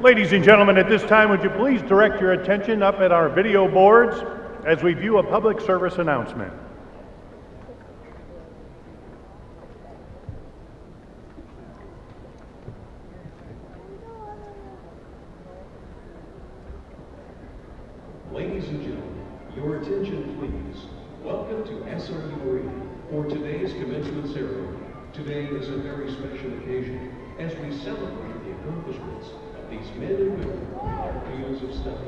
Ladies and gentlemen, at this time, would you please direct your attention up at our video boards as we view a public service announcement. Ladies and gentlemen, your attention please. Welcome to SRU for today's commencement ceremony. Today is a very special occasion as we celebrate the accomplishments of these men and women in their fields of study.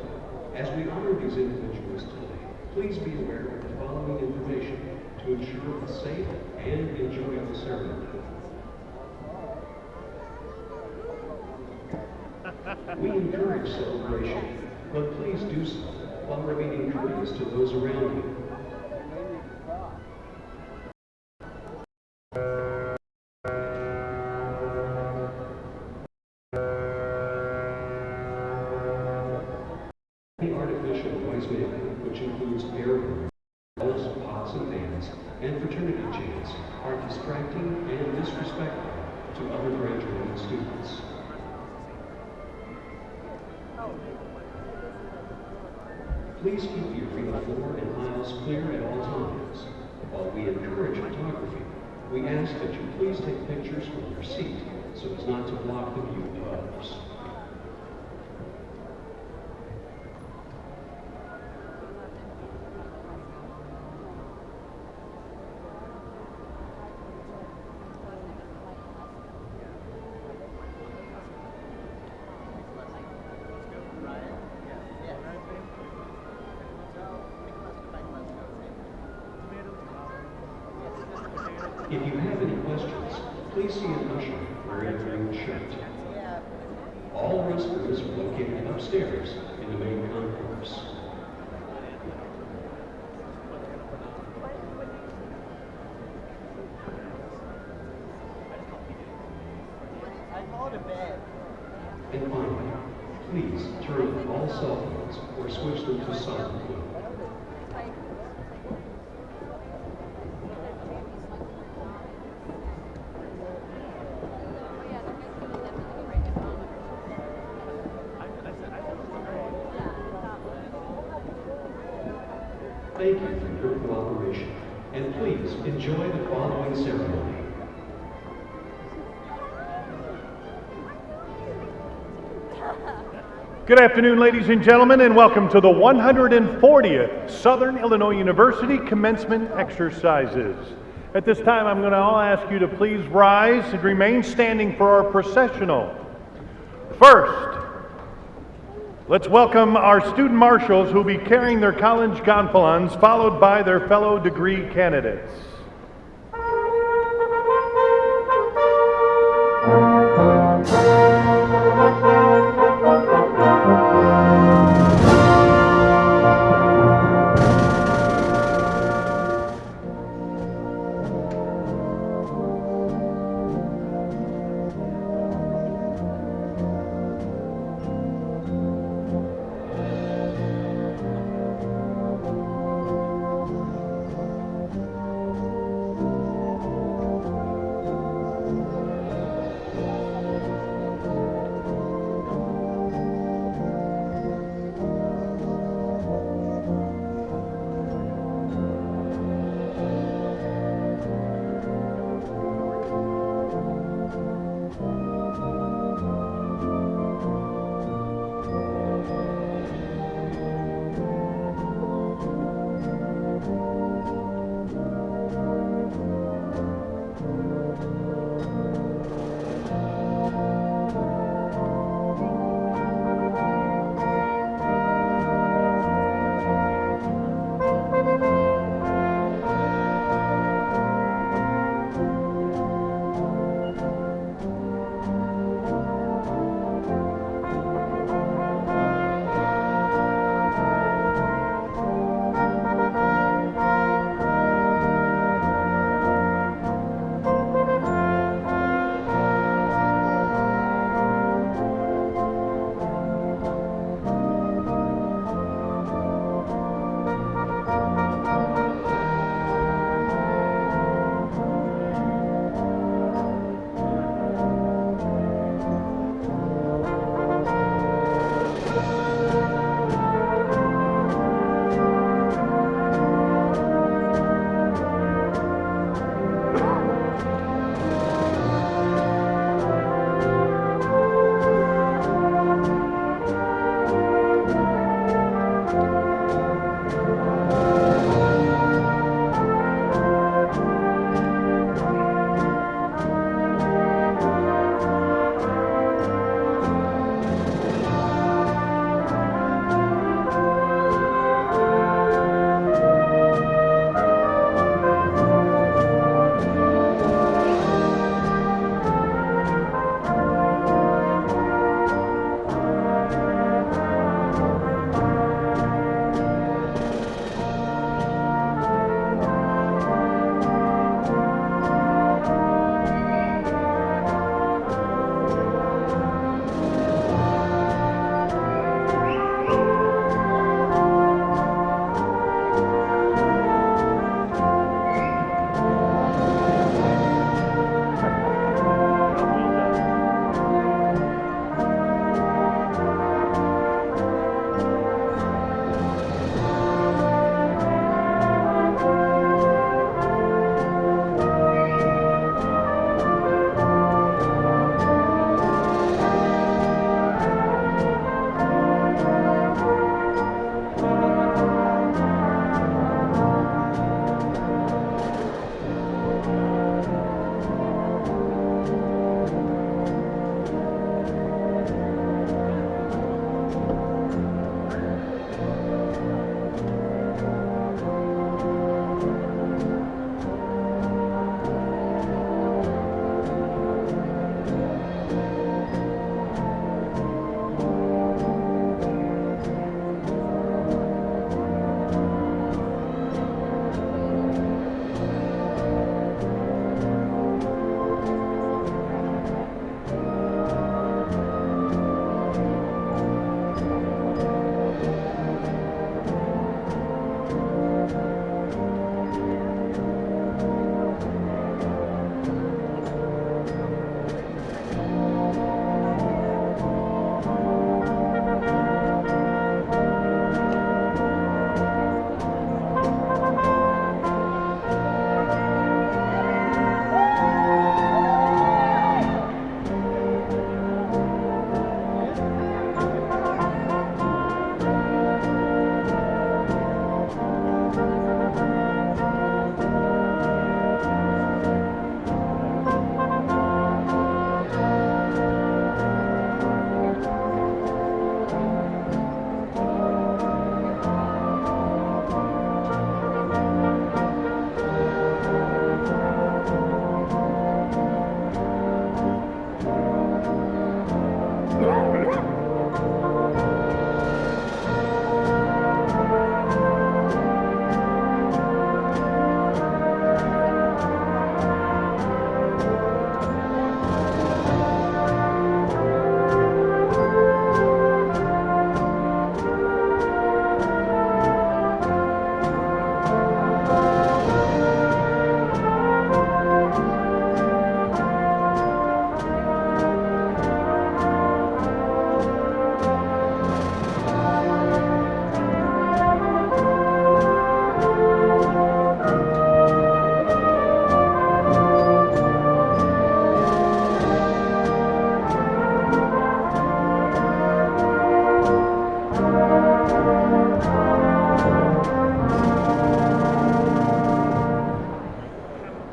As we honor these individuals today, please be aware of the following information to ensure a safe and enjoyable ceremony. We encourage celebration do so while remaining courteous to those around you. The artificial noise making, which includes air bells, pots and pans, and fraternity chants, are distracting and disrespectful to other graduating students. Please keep your field floor and aisles clear at all times. While we encourage photography, we ask that you please take pictures from your seat so as not to block the view of others. If you have any questions, please see an usher wearing a green shirt. All restrooms are located upstairs in the main concourse. And finally, please turn off all cell phones or switch them to silent mode. Thank you for your cooperation, and please enjoy the following ceremony. Good afternoon, ladies and gentlemen, and welcome to the 140th Southern Illinois University Commencement Exercises. At this time, I'm going to ask you to please rise and remain standing for our processional. First, let's welcome our student marshals who will be carrying their college gonfalons, followed by their fellow degree candidates.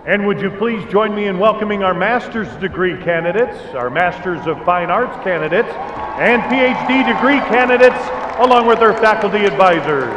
And would you please join me in welcoming our master's degree candidates, our Masters of Fine Arts candidates, and PhD degree candidates, along with their faculty advisors.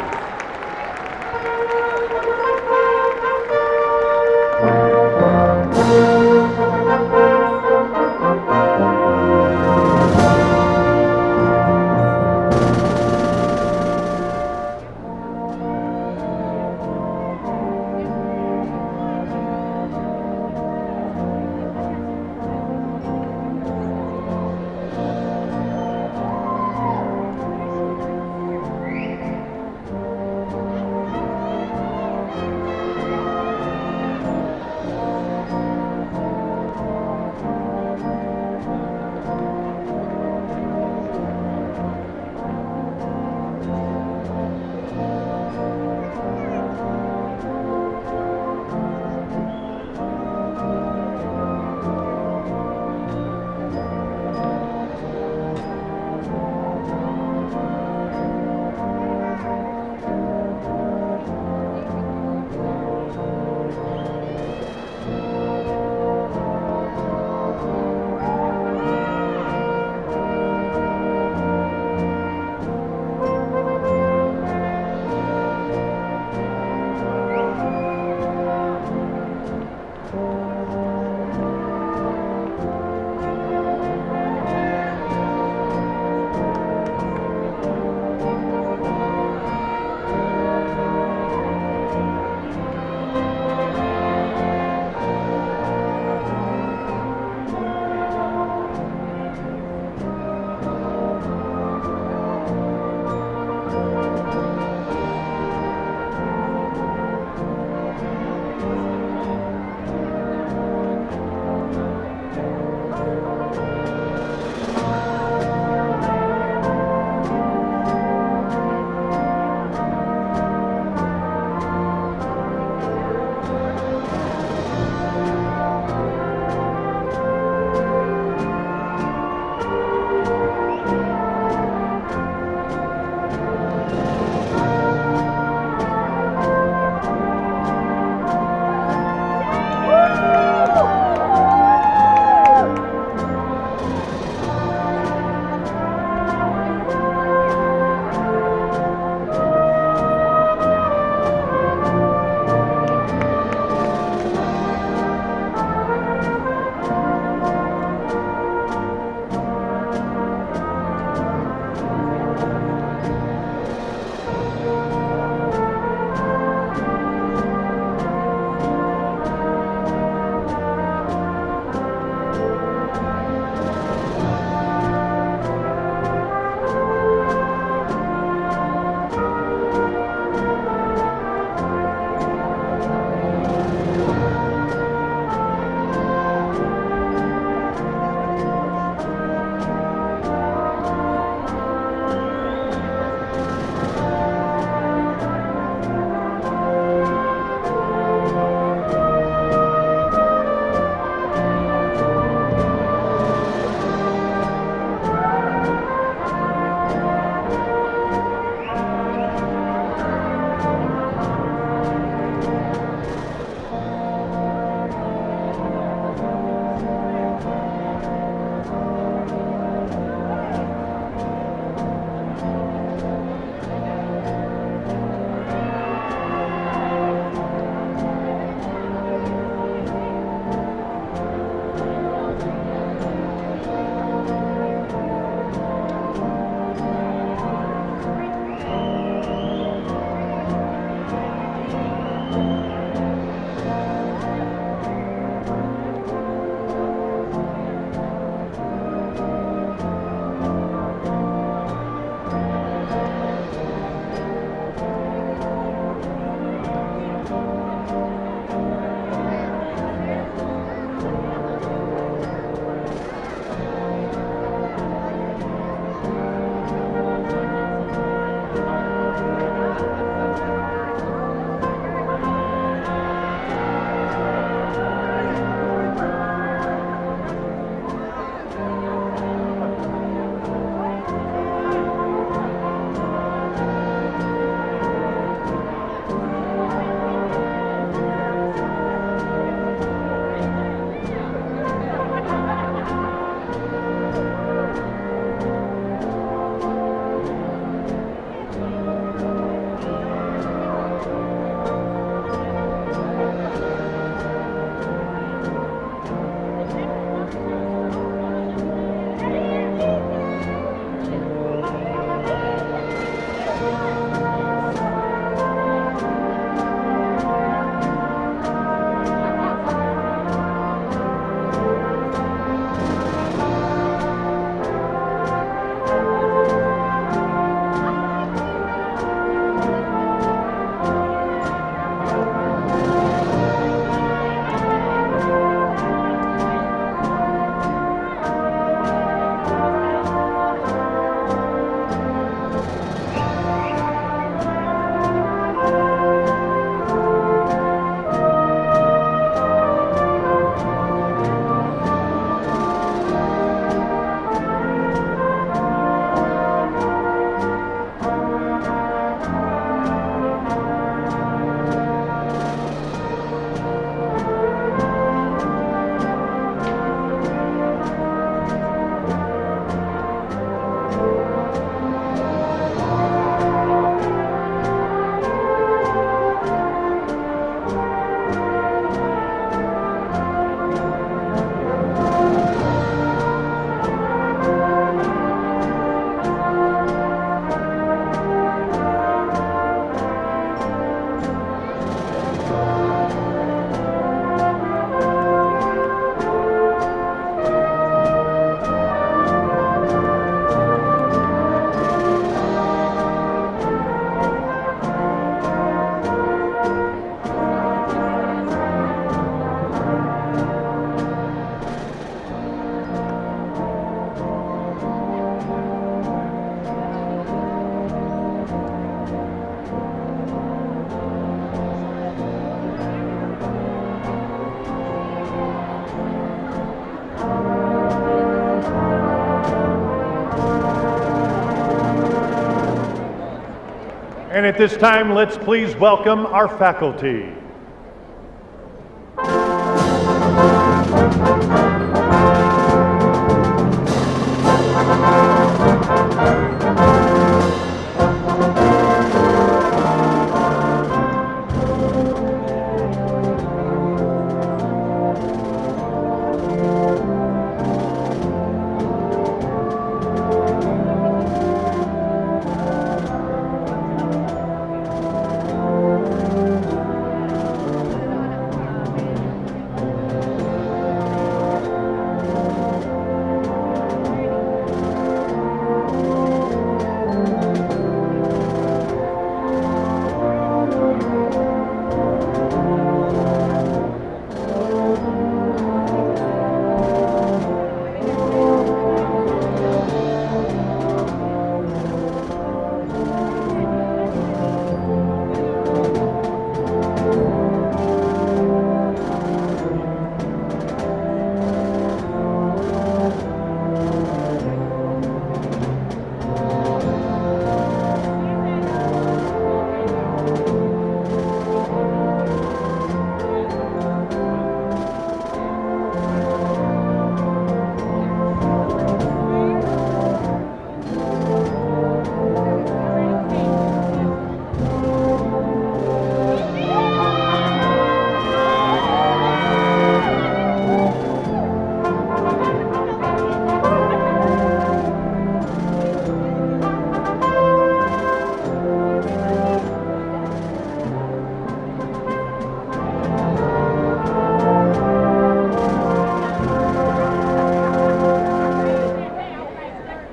And at this time, let's please welcome our faculty.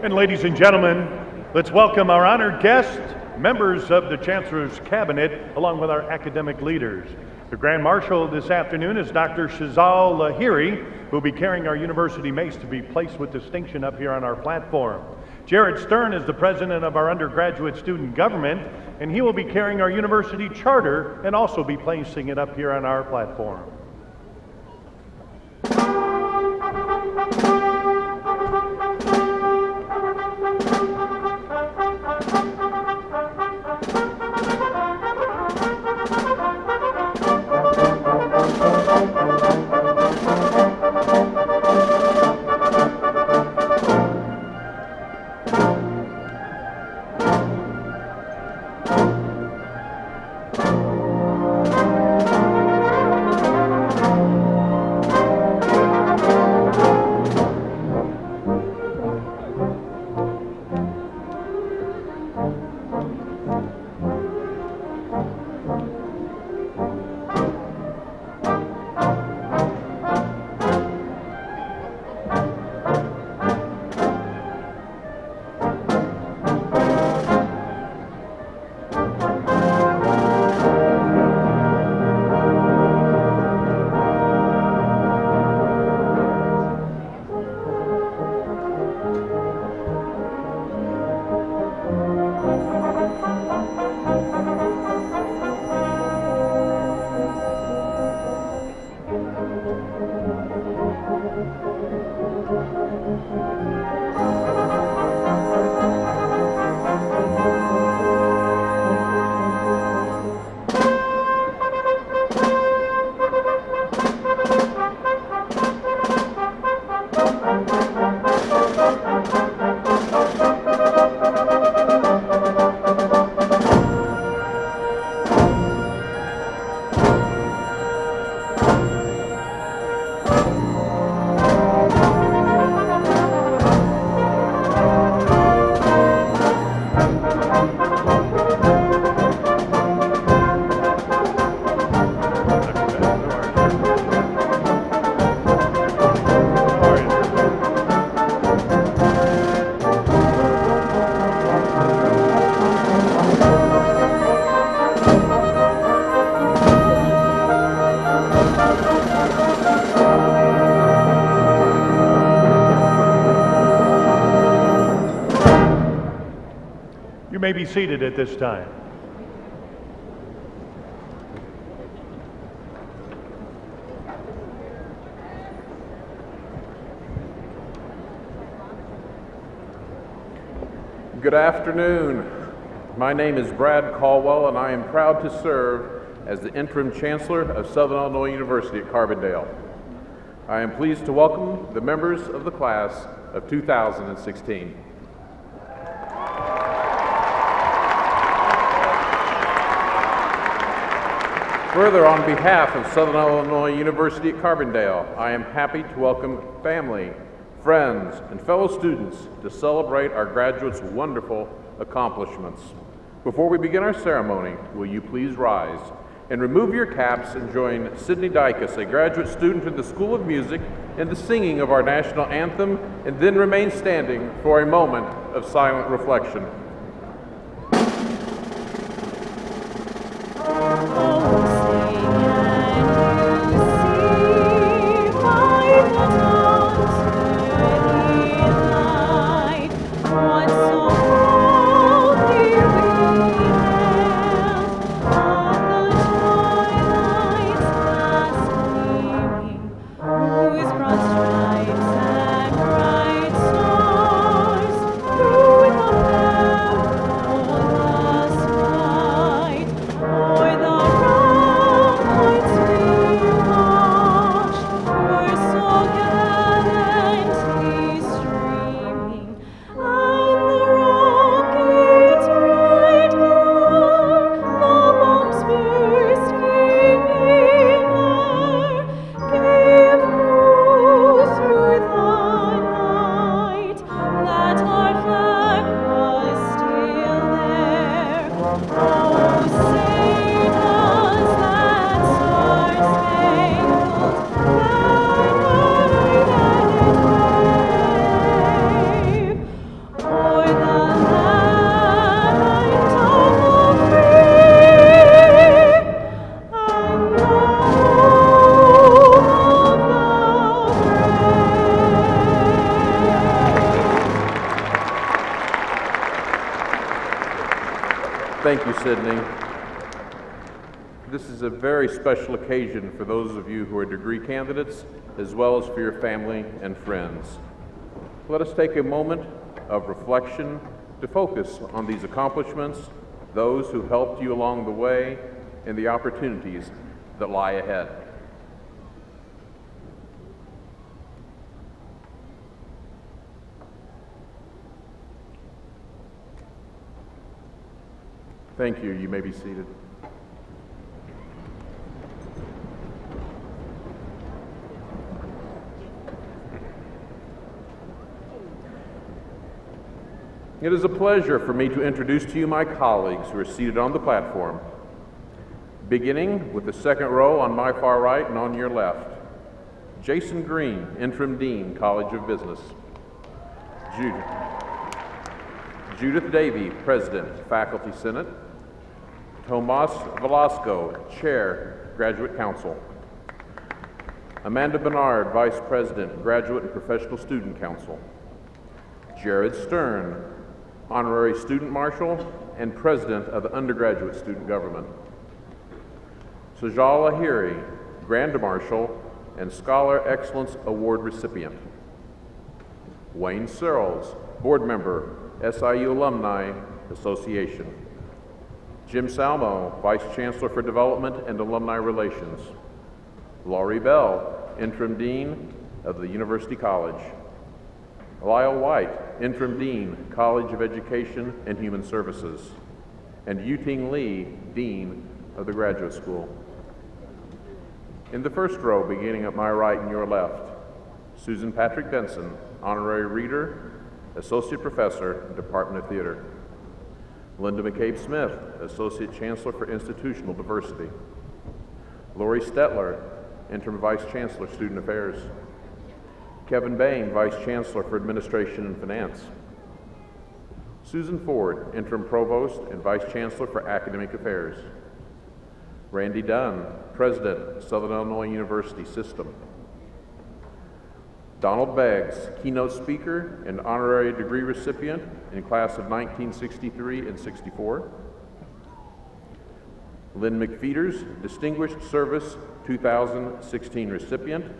And ladies and gentlemen, let's welcome our honored guests, members of the Chancellor's Cabinet, along with our academic leaders. The Grand Marshal this afternoon is Dr. Shazal Lahiri, who will be carrying our university mace to be placed with distinction up here on our platform. Jared Stern is the president of our undergraduate student government, and he will be carrying our university charter and also be placing it up here on our platform. You may be seated at this time. Good afternoon. My name is Brad Caldwell, and I am proud to serve as the Interim Chancellor of Southern Illinois University at Carbondale. I am pleased to welcome the members of the class of 2016. Further, on behalf of Southern Illinois University at Carbondale, I am happy to welcome family, friends, and fellow students to celebrate our graduates' wonderful accomplishments. Before we begin our ceremony, will you please rise and remove your caps and join Sydney Dicus, a graduate student in the School of Music, in the singing of our national anthem, and then remain standing for a moment of silent reflection. Thank you, Sydney. This is a very special occasion for those of you who are degree candidates, as well as for your family and friends. Let us take a moment of reflection to focus on these accomplishments, those who helped you along the way, and the opportunities that lie ahead. Thank you. You may be seated. It is a pleasure for me to introduce to you my colleagues who are seated on the platform, beginning with the second row on my far right and on your left. Jason Green, Interim Dean, College of Business. Judith Davey, President, Faculty Senate. Tomas Velasco, Chair, Graduate Council. Amanda Bernard, Vice President, Graduate and Professional Student Council. Jared Stern, Honorary Student Marshal and President of the Undergraduate Student Government. Sajal Lahiri, Grand Marshal and Scholar Excellence Award recipient. Wayne Searles, Board Member, SIU Alumni Association. Jim Salmo, Vice Chancellor for Development and Alumni Relations. Laurie Bell, Interim Dean of the University College. Lyle White, Interim Dean, College of Education and Human Services. And Yuting Lee, Dean of the Graduate School. In the first row, beginning at my right and your left, Susan Patrick Benson, Honorary Reader, Associate Professor, Department of Theater. Linda McCabe Smith, Associate Chancellor for Institutional Diversity. Lori Stetler, Interim Vice Chancellor, Student Affairs. Kevin Bain, Vice Chancellor for Administration and Finance. Susan Ford, Interim Provost and Vice Chancellor for Academic Affairs. Randy Dunn, President, Southern Illinois University System. Donald Beggs, Keynote Speaker and Honorary Degree Recipient in class of 1963 and 64. Lynn McFeeters, Distinguished Service 2016 recipient.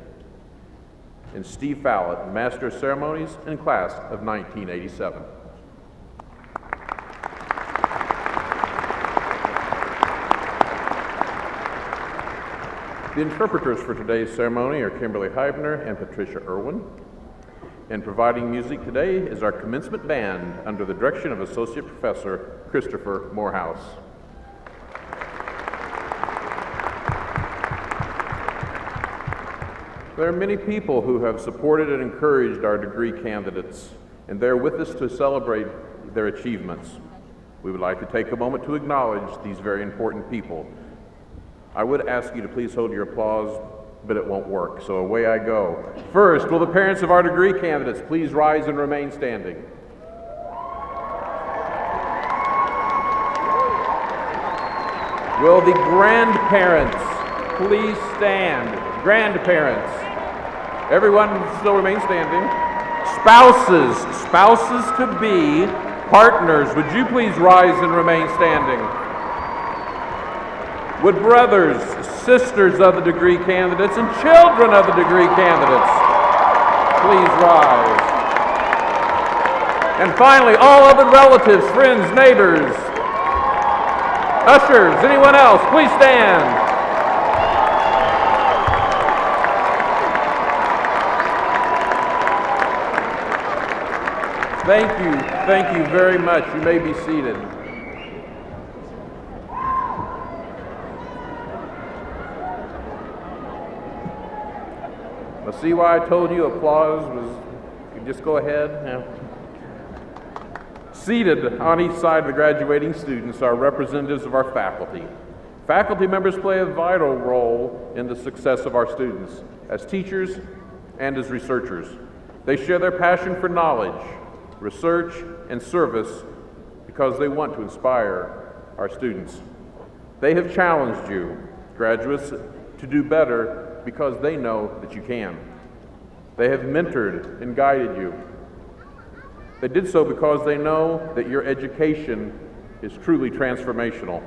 And Steve Fallett, Master of Ceremonies in class of 1987. The interpreters for today's ceremony are Kimberly Heibner and Patricia Irwin. And providing music today is our commencement band under the direction of Associate Professor Christopher Morehouse. There are many people who have supported and encouraged our degree candidates, and they're with us to celebrate their achievements. We would like to take a moment to acknowledge these very important people. I would ask you to please hold your applause, but it won't work, so away I go. First, will the parents of our degree candidates please rise and remain standing? Will the grandparents please stand? Grandparents. Everyone still remain standing. Spouses to be, partners, would you please rise and remain standing? Would brothers, sisters of the degree candidates, and children of the degree candidates please rise? And finally, all other relatives, friends, neighbors, ushers, anyone else, please stand. Thank you very much. You may be seated. Now, see why I told you applause was, you just go ahead? Yeah. Seated on each side of the graduating students are representatives of our faculty. Faculty members play a vital role in the success of our students as teachers and as researchers. They share their passion for knowledge, research, and service because they want to inspire our students. They have challenged you, graduates, to do better because they know that you can. They have mentored and guided you. They did so because they know that your education is truly transformational.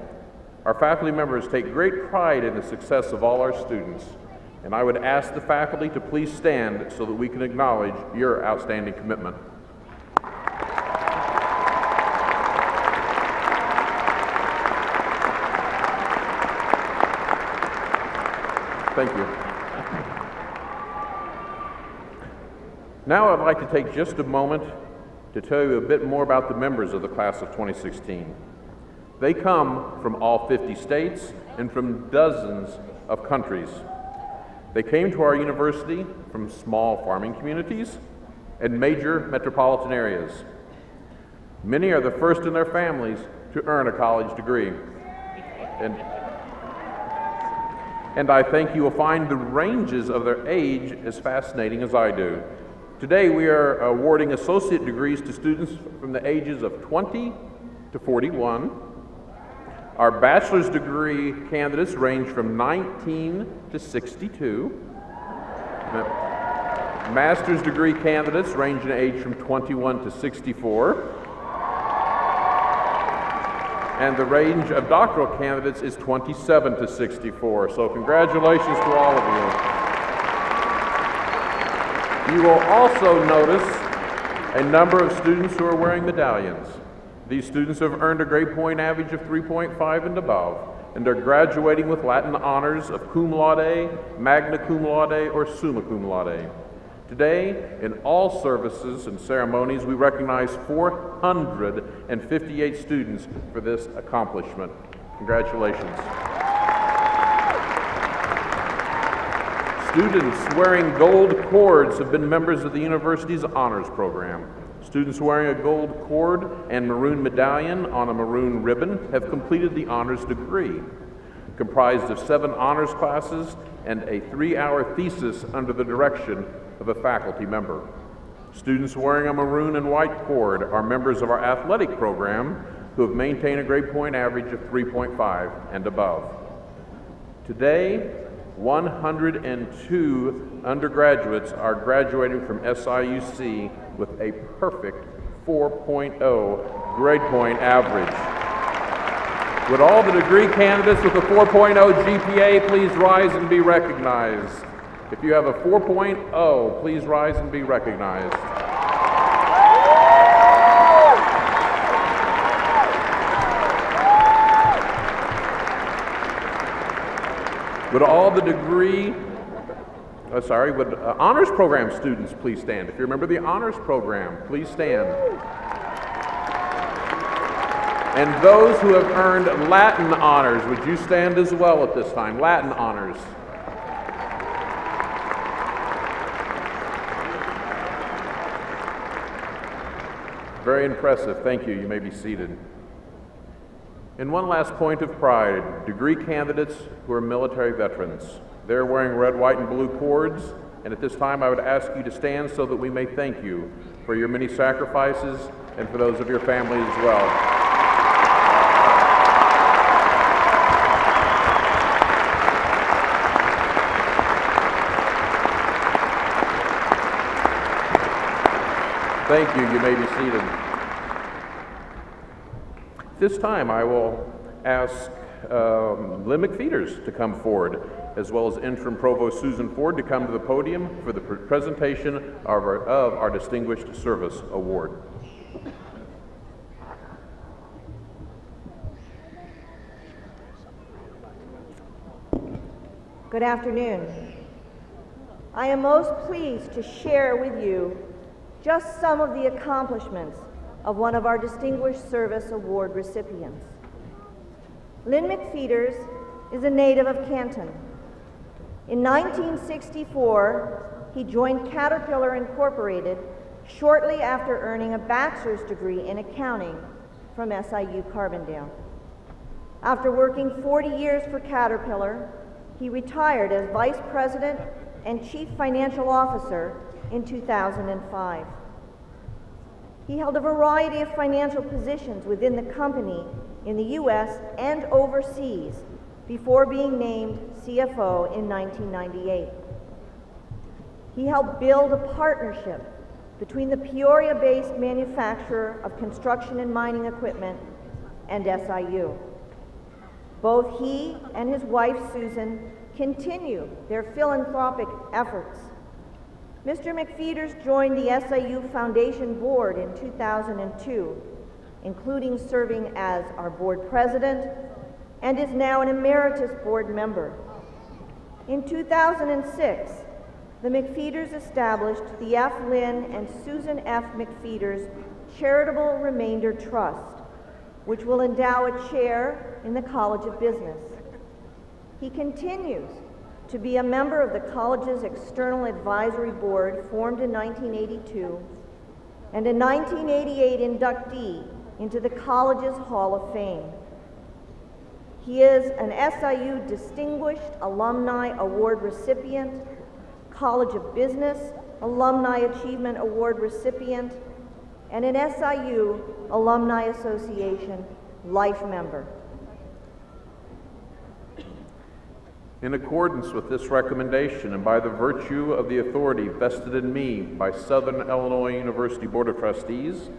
Our faculty members take great pride in the success of all our students, and I would ask the faculty to please stand so that we can acknowledge your outstanding commitment. Thank you. Now I'd like to take just a moment to tell you a bit more about the members of the class of 2016. They come from all 50 states and from dozens of countries. They came to our university from small farming communities and major metropolitan areas. Many are the first in their families to earn a college degree. And I think you will find the ranges of their age as fascinating as I do. Today we are awarding associate degrees to students from the ages of 20 to 41. Our bachelor's degree candidates range from 19 to 62. Master's degree candidates range in age from 21 to 64. And the range of doctoral candidates is 27 to 64. So congratulations to all of you. You will also notice a number of students who are wearing medallions. These students have earned a grade point average of 3.5 and above, and are graduating with Latin honors of cum laude, magna cum laude, or summa cum laude. Today, in all services and ceremonies, we recognize 458 students for this accomplishment. Congratulations. Students wearing gold cords have been members of the university's honors program. Students wearing a gold cord and maroon medallion on a maroon ribbon have completed the honors degree, comprised of 7 honors classes and a 3-hour thesis under the direction of a faculty member. Students wearing a maroon and white cord are members of our athletic program who have maintained a grade point average of 3.5 and above. Today, 102 undergraduates are graduating from SIUC with a perfect 4.0 grade point average. Would all the degree candidates with a 4.0 GPA please rise and be recognized? If you have a 4.0, please rise and be recognized. Would all the would honors program students please stand? If you remember the honors program, please stand. And those who have earned Latin honors, would you stand as well at this time? Latin honors. Very impressive. Thank you. You may be seated. And one last point of pride, degree candidates who are military veterans. They're wearing red, white, and blue cords, and at this time I would ask you to stand so that we may thank you for your many sacrifices and for those of your families as well. Thank you. You may be seated. This time I will ask Lynn McFeeters to come forward, as well as Interim Provost Susan Ford to come to the podium for the presentation of our Distinguished Service Award. Good afternoon. I am most pleased to share with you just some of the accomplishments of one of our Distinguished Service Award recipients. Lynn McFeeters is a native of Canton. In 1964, he joined Caterpillar Incorporated shortly after earning a bachelor's degree in accounting from SIU Carbondale. After working 40 years for Caterpillar, he retired as Vice President and Chief Financial Officer in 2005. He held a variety of financial positions within the company in the U.S. and overseas before being named CFO in 1998. He helped build a partnership between the Peoria-based manufacturer of construction and mining equipment and SIU. Both he and his wife, Susan, continue their philanthropic efforts. Mr. McFeeters joined the SIU Foundation Board in 2002, including serving as our board president, and is now an emeritus board member. In 2006, the McFeeters established the F. Lynn and Susan F. McFeeters Charitable Remainder Trust, which will endow a chair in the College of Business. He continues to be a member of the college's External Advisory Board, formed in 1982, and a 1988 inductee into the college's Hall of Fame. He is an SIU Distinguished Alumni Award recipient, College of Business Alumni Achievement Award recipient, and an SIU Alumni Association Life member. In accordance with this recommendation and by the virtue of the authority vested in me by Southern Illinois University Board of Trustees,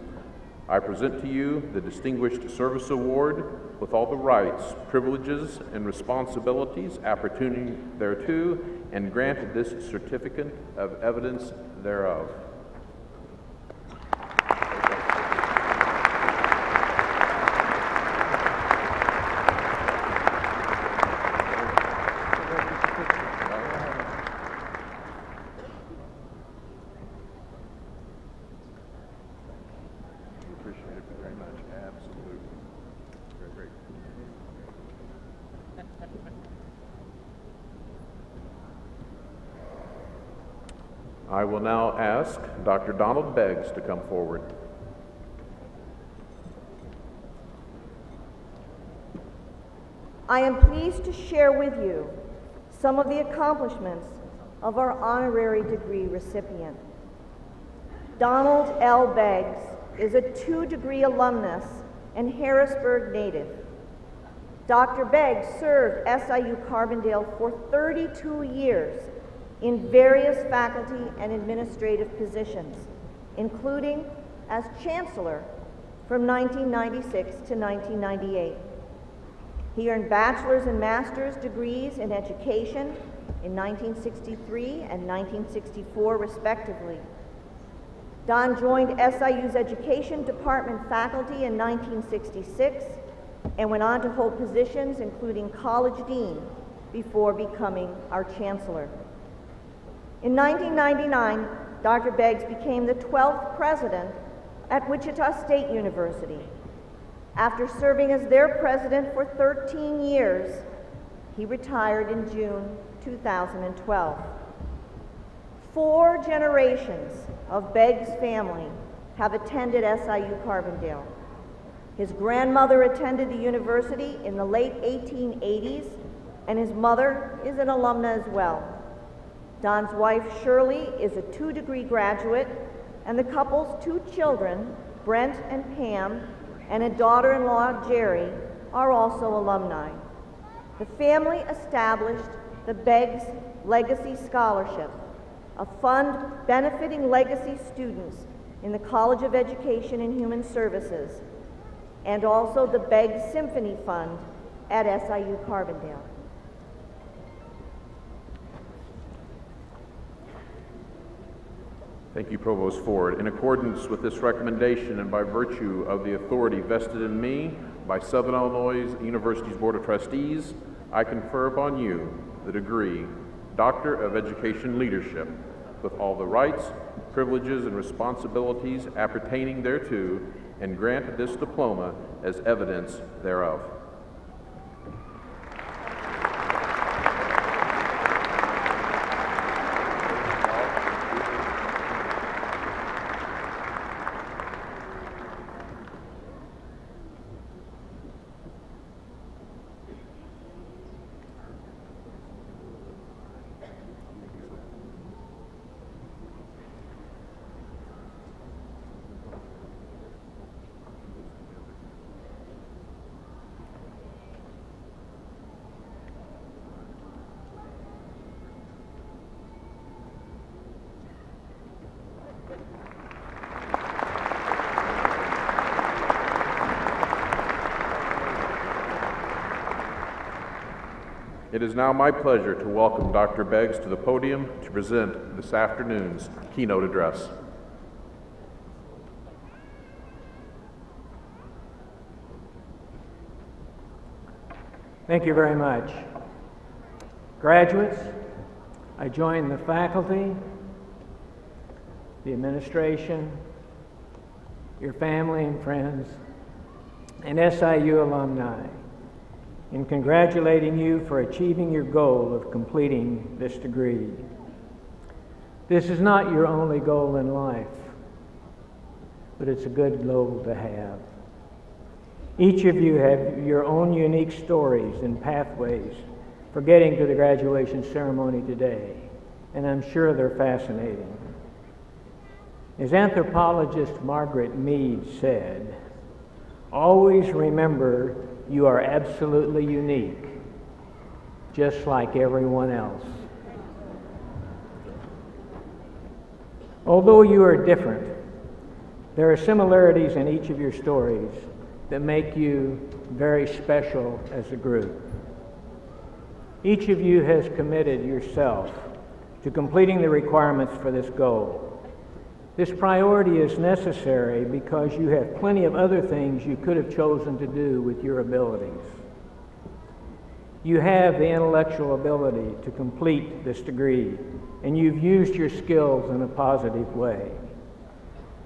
I present to you the Distinguished Service Award with all the rights, privileges, and responsibilities appertaining thereto, and grant this certificate of evidence thereof. I will now ask Dr. Donald Beggs to come forward. I am pleased to share with you some of the accomplishments of our honorary degree recipient. Donald L. Beggs is a 2-degree alumnus and Harrisburg native. Dr. Beggs served SIU Carbondale for 32 years in various faculty and administrative positions, including as Chancellor from 1996 to 1998. He earned bachelor's and master's degrees in education in 1963 and 1964, respectively. Don joined SIU's Education Department faculty in 1966 and went on to hold positions including College Dean before becoming our chancellor. In 1999, Dr. Beggs became the 12th president at Wichita State University. After serving as their president for 13 years, he retired in June 2012. 4 generations of Beggs family have attended SIU Carbondale. His grandmother attended the university in the late 1880s, and his mother is an alumna as well. Don's wife, Shirley, is a 2-degree graduate, and the couple's 2 children, Brent and Pam, and a daughter-in-law, Jerry, are also alumni. The family established the Beggs Legacy Scholarship, a fund benefiting legacy students in the College of Education and Human Services, and also the Beggs Symphony Fund at SIU Carbondale. Thank you, Provost Ford. In accordance with this recommendation and by virtue of the authority vested in me by Southern Illinois University's Board of Trustees, I confer upon you the degree Doctor of Education Leadership with all the rights, privileges, and responsibilities appertaining thereto, and grant this diploma as evidence thereof. It is now my pleasure to welcome Dr. Beggs to the podium to present this afternoon's keynote address. Thank you very much. Graduates, I join the faculty, the administration, your family and friends, and SIU alumni in congratulating you for achieving your goal of completing this degree. This is not your only goal in life, but it's a good goal to have. Each of you have your own unique stories and pathways for getting to the graduation ceremony today, and I'm sure they're fascinating. As anthropologist Margaret Mead said, always remember you are absolutely unique, just like everyone else. Although you are different, there are similarities in each of your stories that make you very special as a group. Each of you has committed yourself to completing the requirements for this goal. This priority is necessary because you have plenty of other things you could have chosen to do with your abilities. You have the intellectual ability to complete this degree, and you've used your skills in a positive way.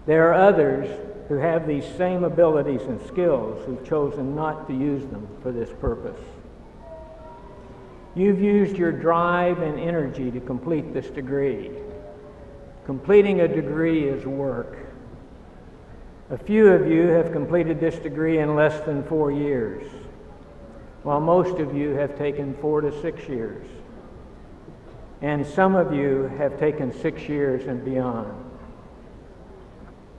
There are others who have these same abilities and skills who've chosen not to use them for this purpose. You've used your drive and energy to complete this degree. Completing a degree is work. A few of you have completed this degree in less than 4 years, while most of you have taken 4 to 6 years. And some of you have taken 6 years and beyond.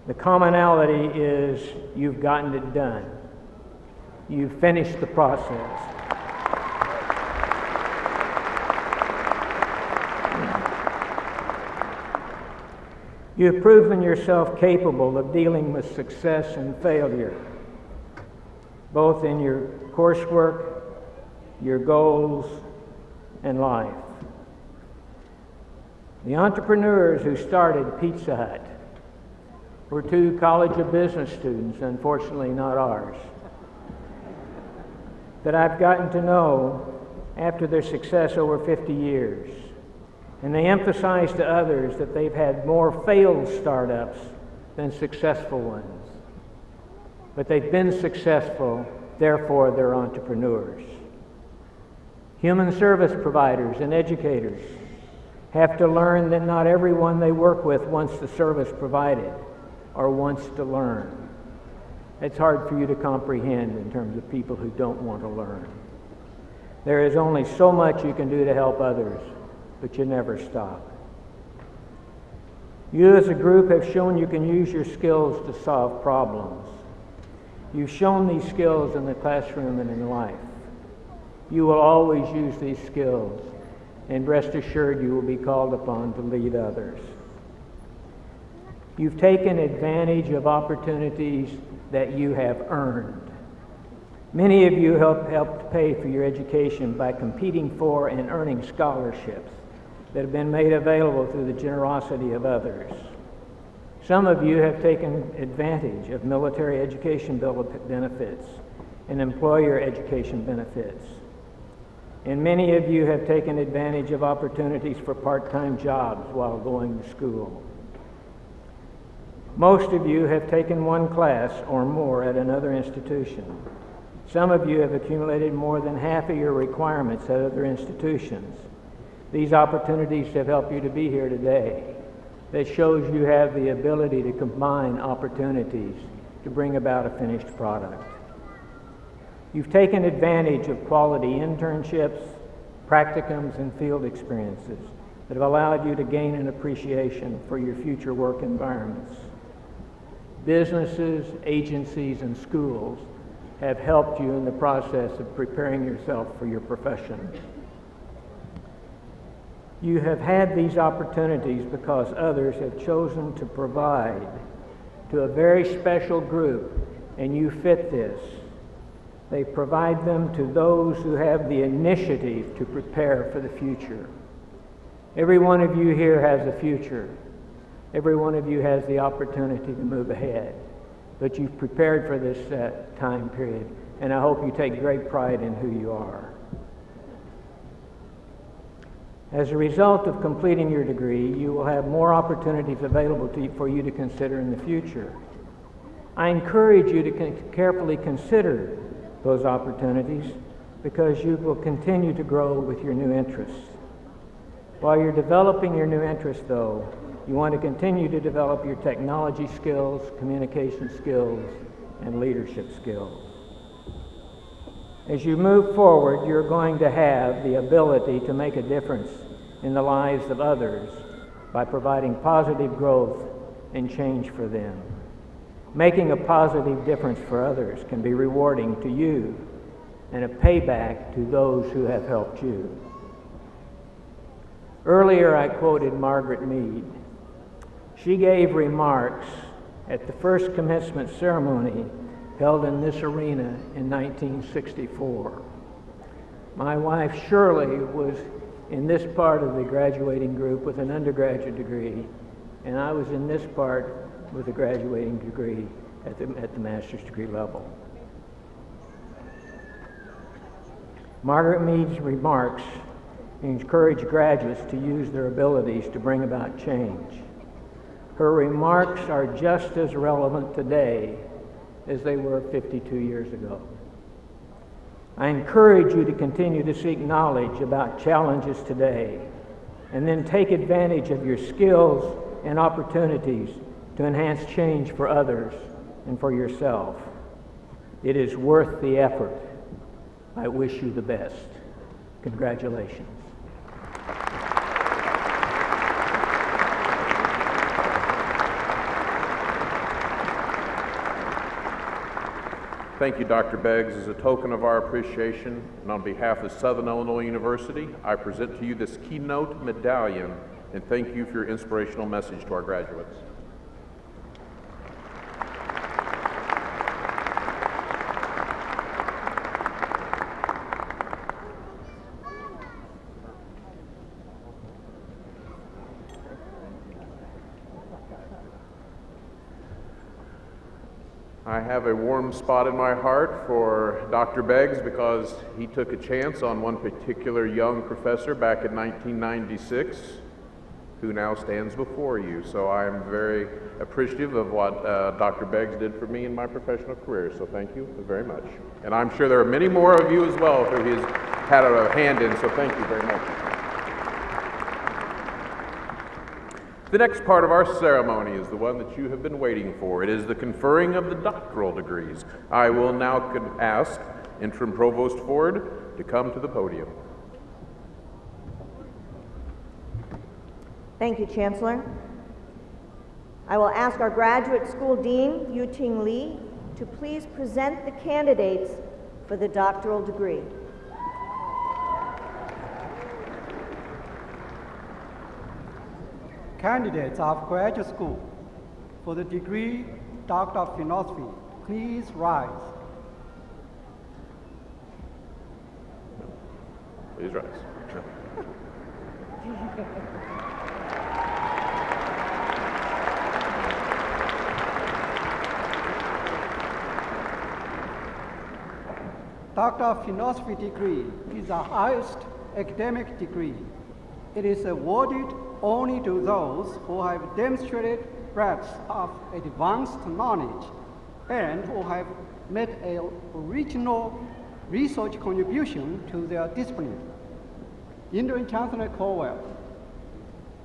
The commonality is you've gotten it done. You've finished the process. You have proven yourself capable of dealing with success and failure, both in your coursework, your goals, and life. The entrepreneurs who started Pizza Hut were 2 College of Business students, unfortunately not ours, that I've gotten to know after their success over 50 years. And they emphasize to others that they've had more failed startups than successful ones. But they've been successful, therefore they're entrepreneurs. Human service providers and educators have to learn that not everyone they work with wants the service provided or wants to learn. It's hard for you to comprehend in terms of people who don't want to learn. There is only so much you can do to help others, but you never stop. You as a group have shown you can use your skills to solve problems. You've shown these skills in the classroom and in life. You will always use these skills, and rest assured you will be called upon to lead others. You've taken advantage of opportunities that you have earned. Many of you helped pay for your education by competing for and earning scholarships that have been made available through the generosity of others. Some of you have taken advantage of military education benefits and employer education benefits. And many of you have taken advantage of opportunities for part-time jobs while going to school. Most of you have taken one class or more at another institution. Some of you have accumulated more than half of your requirements at other institutions. These opportunities have helped you to be here today. That shows you have the ability to combine opportunities to bring about a finished product. You've taken advantage of quality internships, practicums, and field experiences that have allowed you to gain an appreciation for your future work environments. Businesses, agencies, and schools have helped you in the process of preparing yourself for your profession. You have had these opportunities because others have chosen to provide to a very special group, and you fit this. They provide them to those who have the initiative to prepare for the future. Every one of you here has a future. Every one of you has the opportunity to move ahead. But you've prepared for this time period, and I hope you take great pride in who you are. As a result of completing your degree, you will have more opportunities available to you, for you to consider in the future. I encourage you to carefully consider those opportunities because you will continue to grow with your new interests. While you're developing your new interests, though, you want to continue to develop your technology skills, communication skills, and leadership skills. As you move forward, you're going to have the ability to make a difference in the lives of others by providing positive growth and change for them. Making a positive difference for others can be rewarding to you and a payback to those who have helped you. Earlier, I quoted Margaret Mead. She gave remarks at the first commencement ceremony held in this arena in 1964. My wife Shirley was in this part of the graduating group with an undergraduate degree, and I was in this part with a graduating degree at the master's degree level. Margaret Mead's remarks encourage graduates to use their abilities to bring about change. Her remarks are just as relevant today as they were 52 years ago. I encourage you to continue to seek knowledge about challenges today and then take advantage of your skills and opportunities to enhance change for others and for yourself. It is worth the effort. I wish you the best. Congratulations. Thank you, Dr. Beggs. As a token of our appreciation and on behalf of Southern Illinois University, I present to you this Keynote medallion and thank you for your inspirational message to our graduates. I have a warm spot in my heart for Dr. Beggs because he took a chance on one particular young professor back in 1996 who now stands before you. So I'm very appreciative of what Dr. Beggs did for me in my professional career. So thank you very much. And I'm sure there are many more of you as well who he's had a hand in, so thank you very much. The next part of our ceremony is the one that you have been waiting for. It is the conferring of the doctoral degrees. I will now ask Interim Provost Ford to come to the podium. Thank you, Chancellor. I will ask our Graduate School Dean, Yu-Ting Lee, to please present the candidates for the doctoral degree. Candidates of graduate school for the degree Doctor of Philosophy, please rise. Please rise. Doctor of Philosophy degree is the highest academic degree. It is awarded only to those who have demonstrated breadth of advanced knowledge and who have made an original research contribution to their discipline. Interim Chancellor Colwell,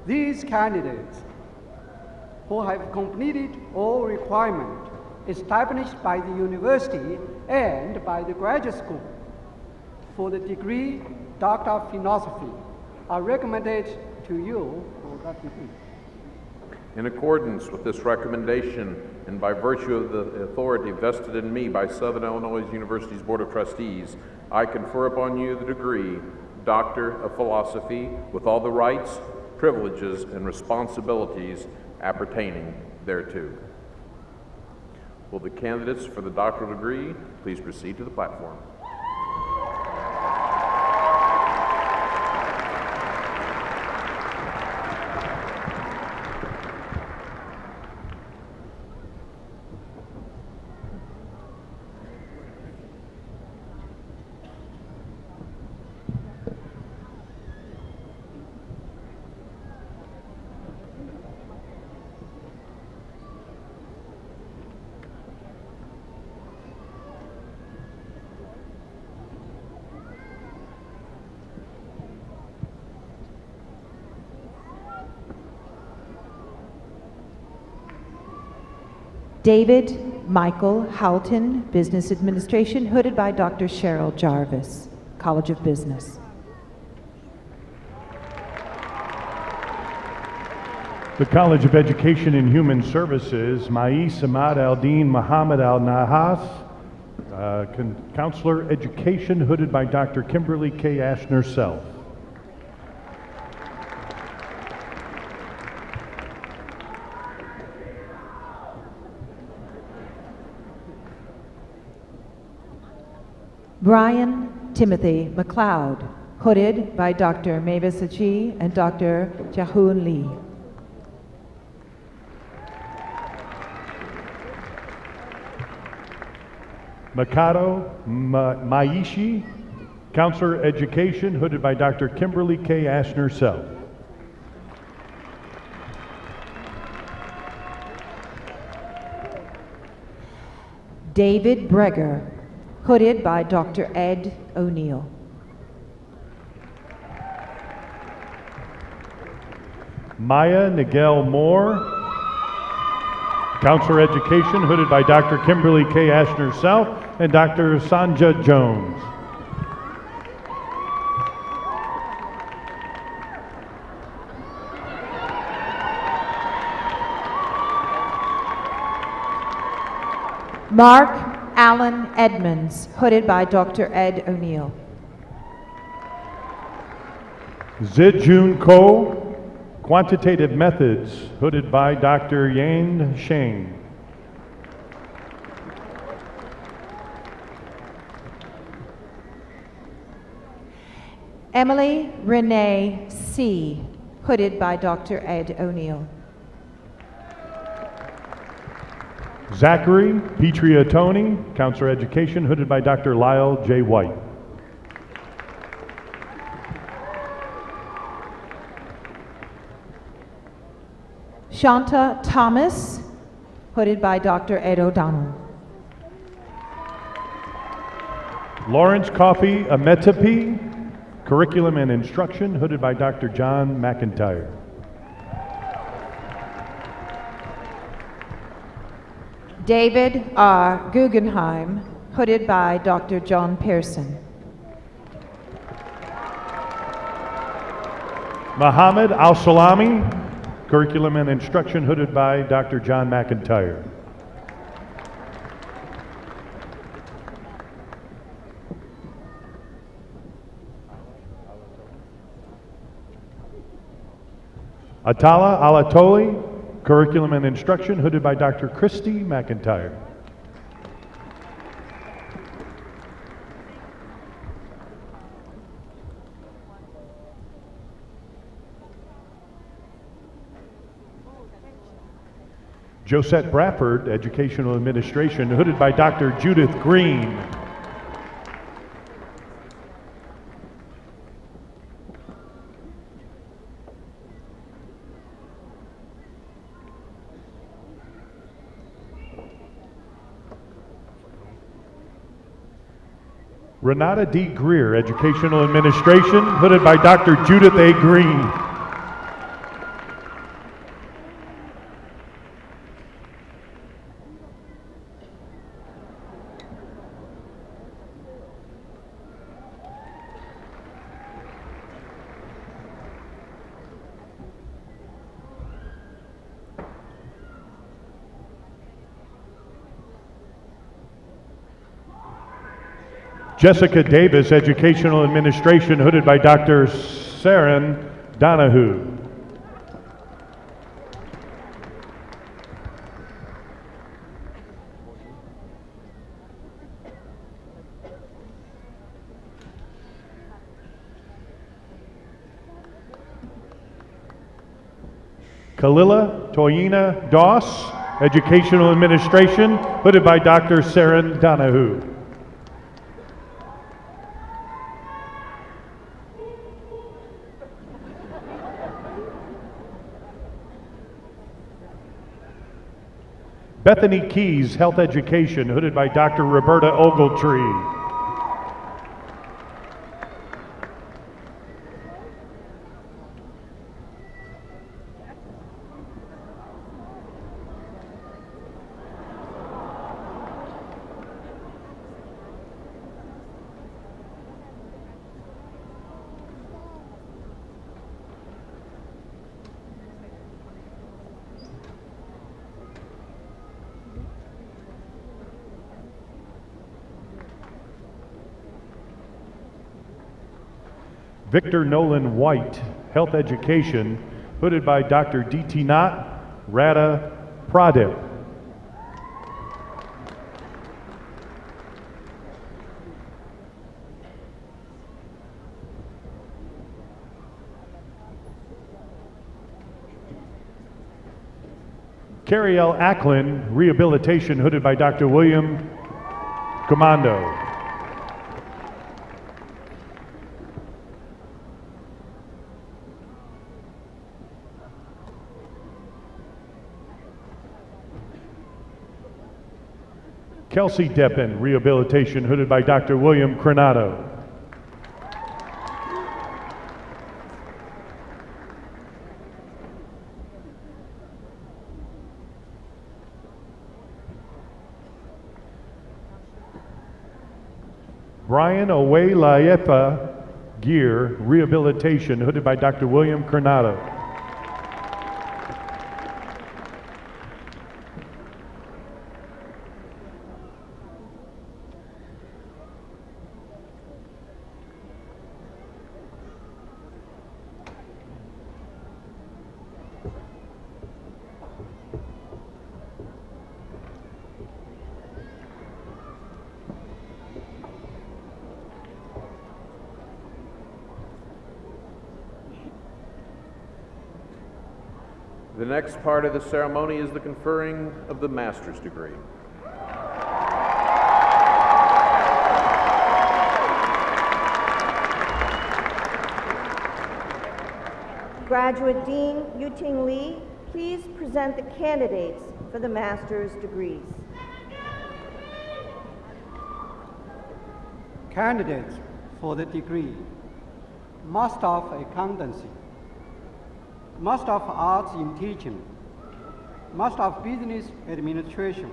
these candidates who have completed all requirements established by the university and by the graduate school for the degree Doctor of Philosophy are recommended to you for that degree. In accordance with this recommendation and by virtue of the authority vested in me by Southern Illinois University's Board of Trustees, I confer upon you the degree Doctor of Philosophy with all the rights, privileges, and responsibilities appertaining thereto. Will the candidates for the doctoral degree please proceed to the platform? David Michael Houghton, Business Administration, hooded by Dr. Cheryl Jarvis, College of Business. The College of Education and Human Services, Mais Ahmad Al-Din Muhammad Al-Nahas, Counselor Education, hooded by Dr. Kimberly K. Ashner-Self. Brian Timothy McLeod, hooded by Dr. Mavis Achi and Dr. Jahoon Lee. Mikado Maishi, Counselor Education, hooded by Dr. Kimberly K. Ashner-Self. David Breger, hooded by Dr. Ed O'Neill. Maya Nigel Moore, Counselor Education, hooded by Dr. Kimberly K. Ashner-Self and Dr. Sanja Jones. Mark Allen Edmonds, hooded by Dr. Ed O'Neill. Zijun Ko, Quantitative Methods, hooded by Dr. Yan Sheng. Emily Renee C., hooded by Dr. Ed O'Neill. Zachary Petriatoni, Counselor Education, hooded by Dr. Lyle J. White. Shanta Thomas, hooded by Dr. Ed O'Donnell. Lawrence Coffey Ametapi, Curriculum and Instruction, hooded by Dr. John McIntyre. David R. Guggenheim, hooded by Dr. John Pearson. Muhammad Al-Salami, Curriculum and Instruction, hooded by Dr. John McIntyre. Atala Alatoli, Curriculum and Instruction, hooded by Dr. Christy McIntyre. Josette Bradford, Educational Administration, hooded by Dr. Judith Green. Renata D. Greer, Educational Administration, hooded by Dr. Judith A. Green. Jessica Davis, Educational Administration, hooded by Dr. Saren Donahue. Kalila Toyina Doss, Educational Administration, hooded by Dr. Saren Donahue. Bethany Keys, Health Education, hooded by Dr. Roberta Ogletree. Victor Nolan White, Health Education, hooded by Dr. D.T. Nath Radha Pradip. Carrie L. Acklin, Rehabilitation, hooded by Dr. William Commando. Kelsey Deppen, Rehabilitation, hooded by Dr. William Crenado. Brian Owe-Laefa Gear, Rehabilitation, hooded by Dr. William Crenado. The next part of the ceremony is the conferring of the master's degree. Graduate Dean Yuting Lee, please present the candidates for the master's degrees. Candidates for the degree: Master of Accountancy, Master of Arts in Teaching, Master of Business Administration,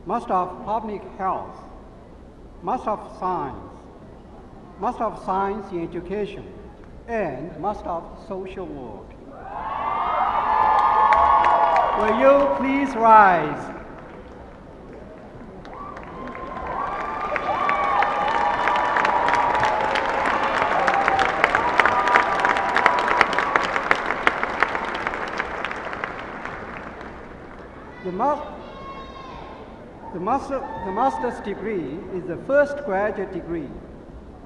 Master of Public Health, Master of Science, Master of Science in Education, and Master of Social Work. Will you please rise? The master's degree is the first graduate degree.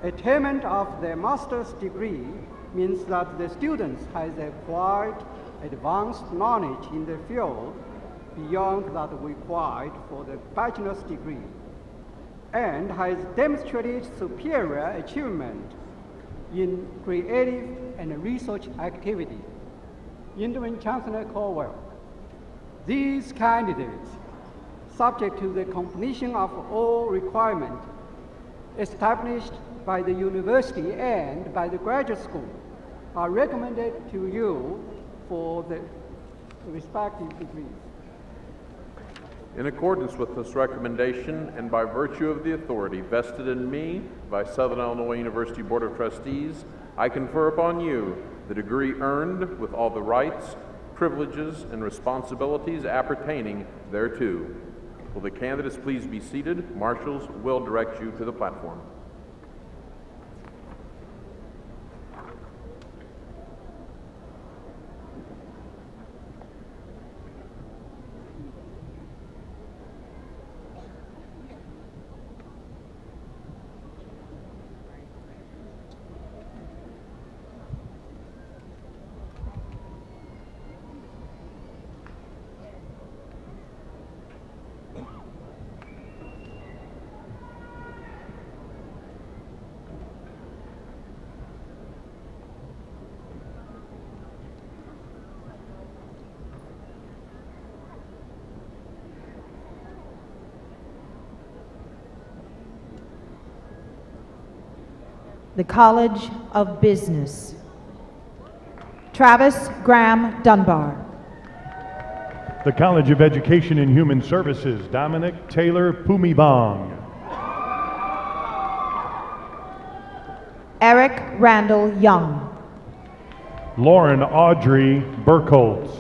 Attainment of the master's degree means that the student has acquired advanced knowledge in the field beyond that required for the bachelor's degree, and has demonstrated superior achievement in creative and research activity. Interim Chancellor Caldwell, these candidates, subject to the completion of all requirements established by the university and by the graduate school, are recommended to you for the respective degrees. In accordance with this recommendation and by virtue of the authority vested in me by Southern Illinois University Board of Trustees, I confer upon you the degree earned with all the rights, privileges, and responsibilities appertaining thereto. Will the candidates please be seated? Marshals will direct you to the platform. The College of Business. Travis Graham Dunbar. The College of Education and Human Services, Dominic Taylor Pumibong. Eric Randall Young. Lauren Audrey Burkholz.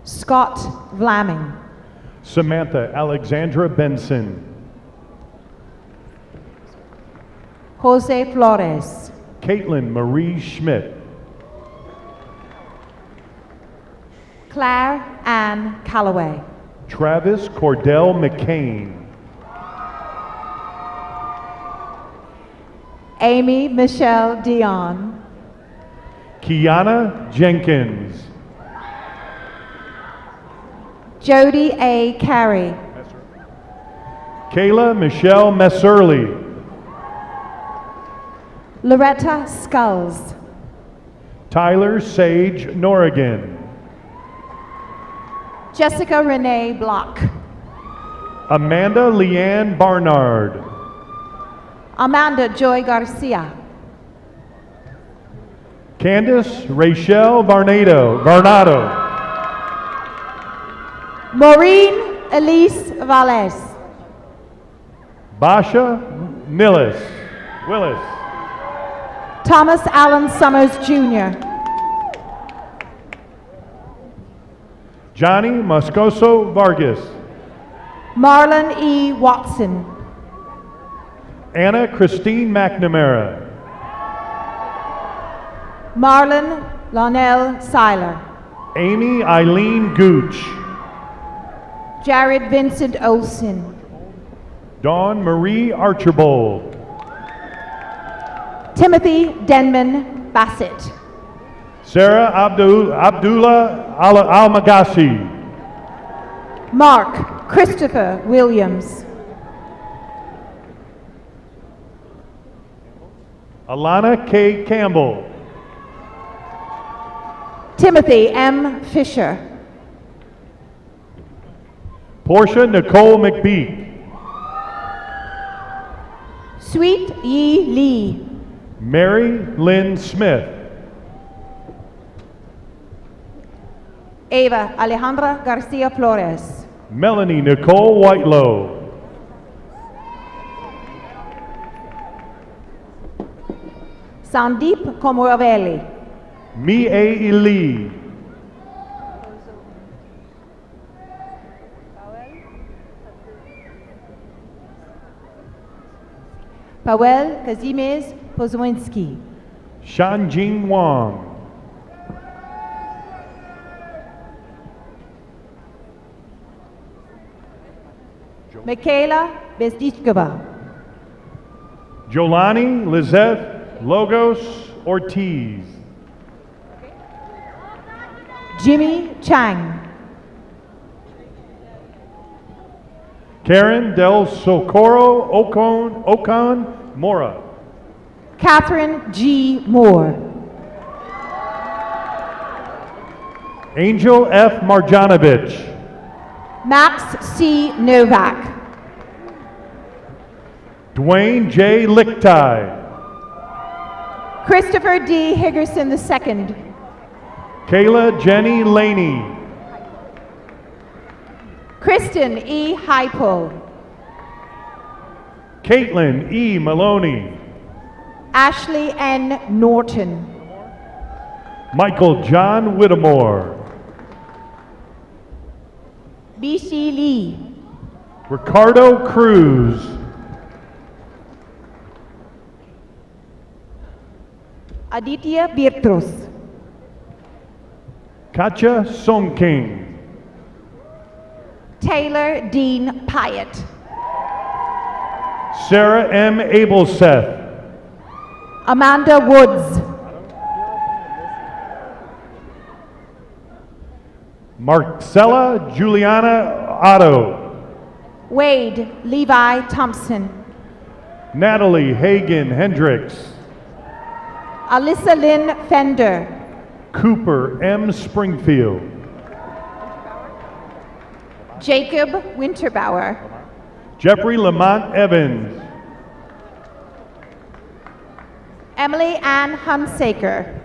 Scott Vlaming. Samantha Alexandra Benson. Jose Flores. Caitlin Marie Schmidt. Claire Ann Calloway. Travis Cordell McCain. Amy Michelle Dion. Kiana Jenkins. Jody A. Carey. Kayla Michelle Messerly. Loretta Skulls. Tyler Sage Norrigan. Jessica Renee Block. Amanda Leanne Barnard. Amanda Joy Garcia. Candace Rachel Varnado. Maureen Elise Valles. Basha Willis. Thomas Allen Summers Jr. Johnny Moscoso Vargas. Marlon E. Watson. Anna Christine McNamara. Marlon Lonell Seiler. Amy Eileen Gooch. Jared Vincent Olson. Dawn Marie Archibald. Timothy Denman Bassett. Sarah Abdullah Al-Magasi. Mark Christopher Williams. Alana K. Campbell. Timothy M. Fisher. Portia Nicole McBeek. Sweet Yi Lee. Mary Lynn Smith. Eva Alejandra Garcia Flores. Melanie Nicole Whitelow. Sandeep Komoravelli. Mi-A Ili. Paweł Kazimierz Pozwinski. Shanjing Wang. Michaela Bezdichkova. Jolani Lizeth Logos Ortiz. Jimmy Chang. Karen Del Socorro Ocon Mora. Catherine G. Moore. Angel F. Marjanovic. Max C. Novak. Dwayne J. Lichtai. Christopher D. Higgerson II. Kayla Jenny Laney. Kristen E. Hypo. Caitlin E. Maloney. Ashley N. Norton. Michael John Whittemore. B.C. Lee. Ricardo Cruz. Aditya Birtrus. Katja Songking. Taylor Dean Pyatt. Sarah M. Abelseth. Amanda Woods. Marcella Juliana Otto. Wade Levi Thompson. Natalie Hagen Hendricks. Alyssa Lynn Fender. Cooper M. Springfield. Jacob Winterbauer. Jeffrey Lamont Evans. Emily Ann Hunsaker.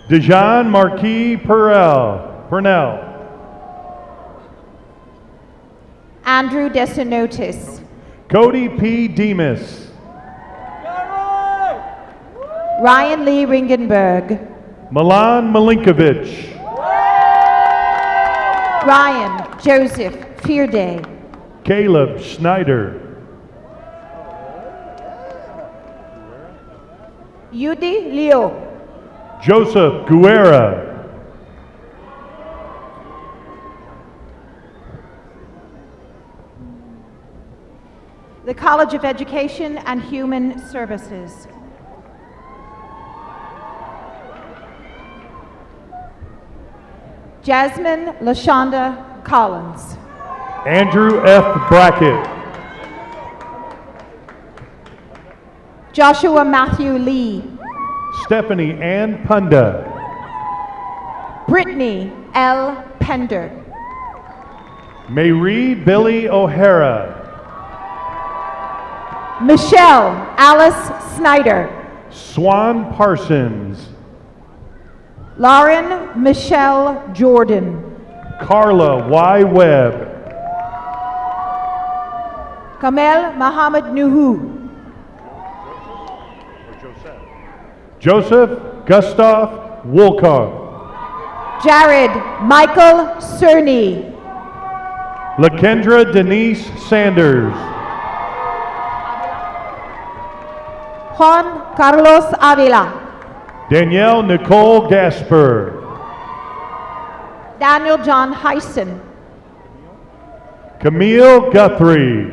Dejan Marquis Purnell. Andrew Desinotis. Cody P. Demas. Ryan Lee Ringenberg. Milan Milinkovic. Ryan Joseph Fearday. Caleb Schneider. Yudi Leo. Joseph Guerra. The College of Education and Human Services. Jasmine LaShonda Collins. Andrew F. Brackett. Joshua Matthew Lee. Stephanie Ann Punda. Brittany L. Pender. Marie Billy O'Hara. Michelle Alice Snyder. Swan Parsons. Lauren Michelle Jordan. Carla Y. Webb. Kamel Muhammad Nuhu. Joseph Gustav Wolkoff. Jared Michael Cerny. Lakendra Denise Sanders. Juan Carlos Avila. Danielle Nicole Gasper. Daniel John Heisen. Camille Guthrie.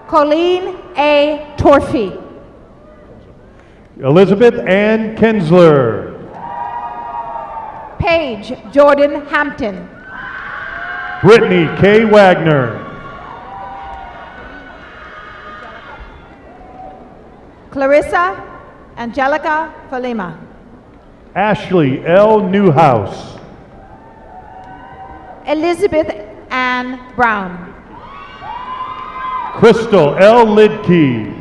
Colleen A. Torfey. Elizabeth Ann Kinsler. Page Jordan Hampton. Brittany K. Wagner. Clarissa Angelica Falima. Ashley L. Newhouse. Elizabeth Ann Brown. Crystal L. Lidkey.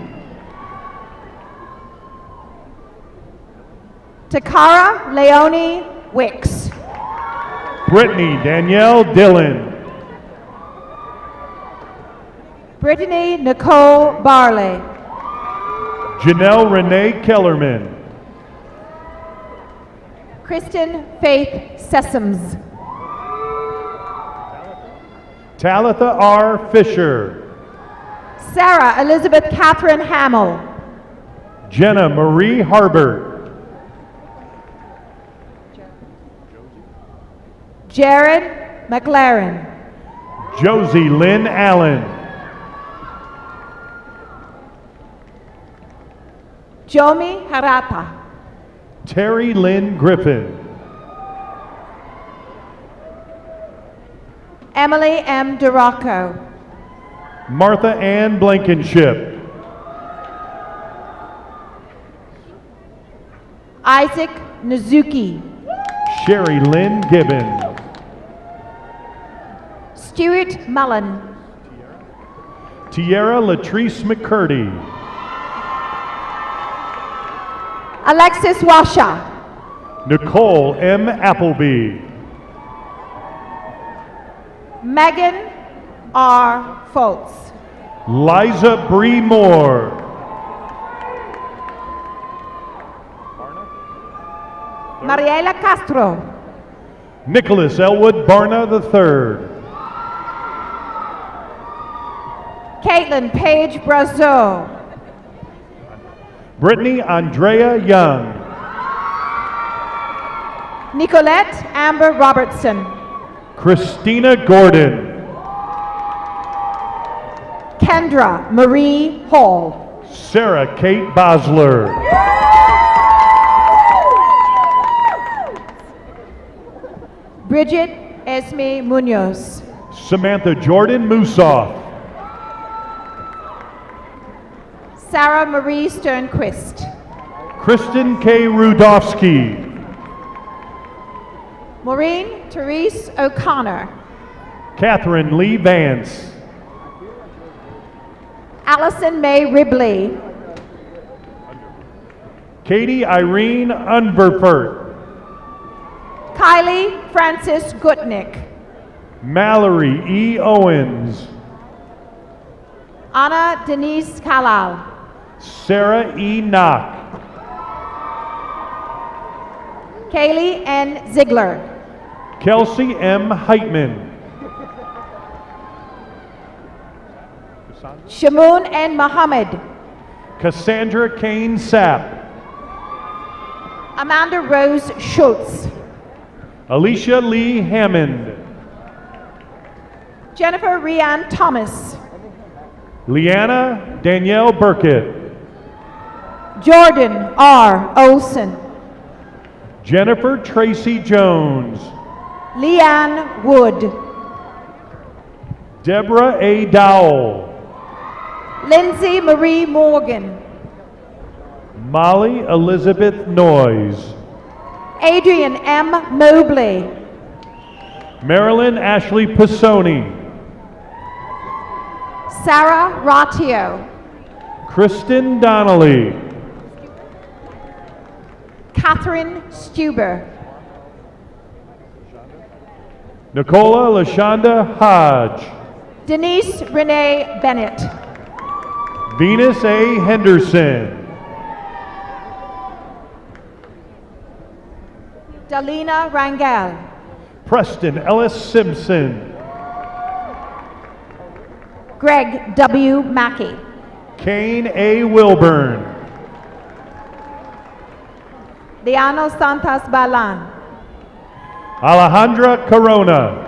Takara Leonie Wicks. Brittany Danielle Dillon. Brittany Nicole Barley. Janelle Renee Kellerman. Kristen Faith Sessoms. Talitha R. Fisher. Sarah Elizabeth Catherine Hamill. Jenna Marie Harbert. Jared McLaren. Josie Lynn Allen. Jomi Harata. Terry Lynn Griffin. Emily M. DeRocco. Martha Ann Blankenship. Isaac Nizuki. Sherry Lynn Gibbon. Stuart Mullen. Tierra Latrice McCurdy. Alexis Washa. Nicole M. Appleby. Megan R. Foltz. Liza Bree Moore. Mariela Castro. Nicholas Elwood Barna III. Caitlin Paige Brazeau. Brittany Andrea Young. Nicolette Amber Robertson. Christina Gordon. Kendra Marie Hall. Sarah Kate Bosler. Bridget Esme Munoz. Samantha Jordan Musoff. Sarah Marie Sternquist. Kristen K. Rudofsky. Maureen Therese O'Connor. Catherine Lee Vance. Allison May Ribley. Katie Irene Unverfert. Kylie Francis Gutnick. Mallory E. Owens. Anna Denise Kalal. Sarah E. Knock. Kaylee N. Ziegler. Kelsey M. Heitman. Shamoon N. Mohammed. Cassandra Kane Sapp. Amanda Rose Schultz. Alicia Lee Hammond. Jennifer Rianne Thomas. Leanna Danielle Burkett. Jordan R. Olson. Jennifer Tracy Jones. Leanne Wood. Deborah A. Dowell. Lindsay Marie Morgan. Molly Elizabeth Noyes. Adrian M. Mobley. Marilyn Ashley Pisoni. Sarah Ratio. Kristen Donnelly. Catherine Stuber. Nicola LaShonda Hodge. Denise Renee Bennett. Venus A. Henderson. Dalina Rangel. Preston Ellis Simpson. Greg W. Mackey. Kane A. Wilburn. Diano Santos Balan. Alejandra Corona.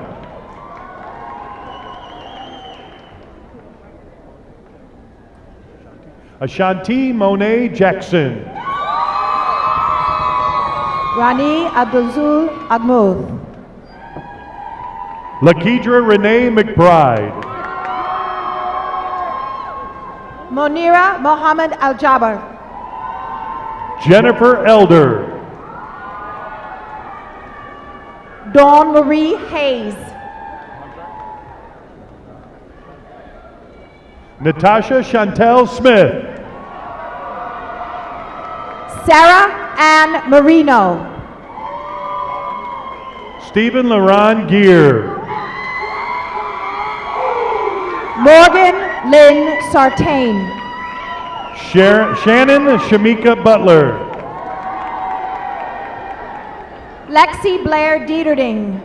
Ashanti Monet Jackson. Rani Abdulzul Agmuth. Lakidra Renee McBride. Monira Mohammed Al-Jaber. Jennifer Elder. Dawn Marie Hayes. Natasha Chantel Smith. Sarah Ann Marino. Stephen Laron Gear. Morgan Lynn Sartain. Shannon Shamika Butler. Lexi Blair Dieterding.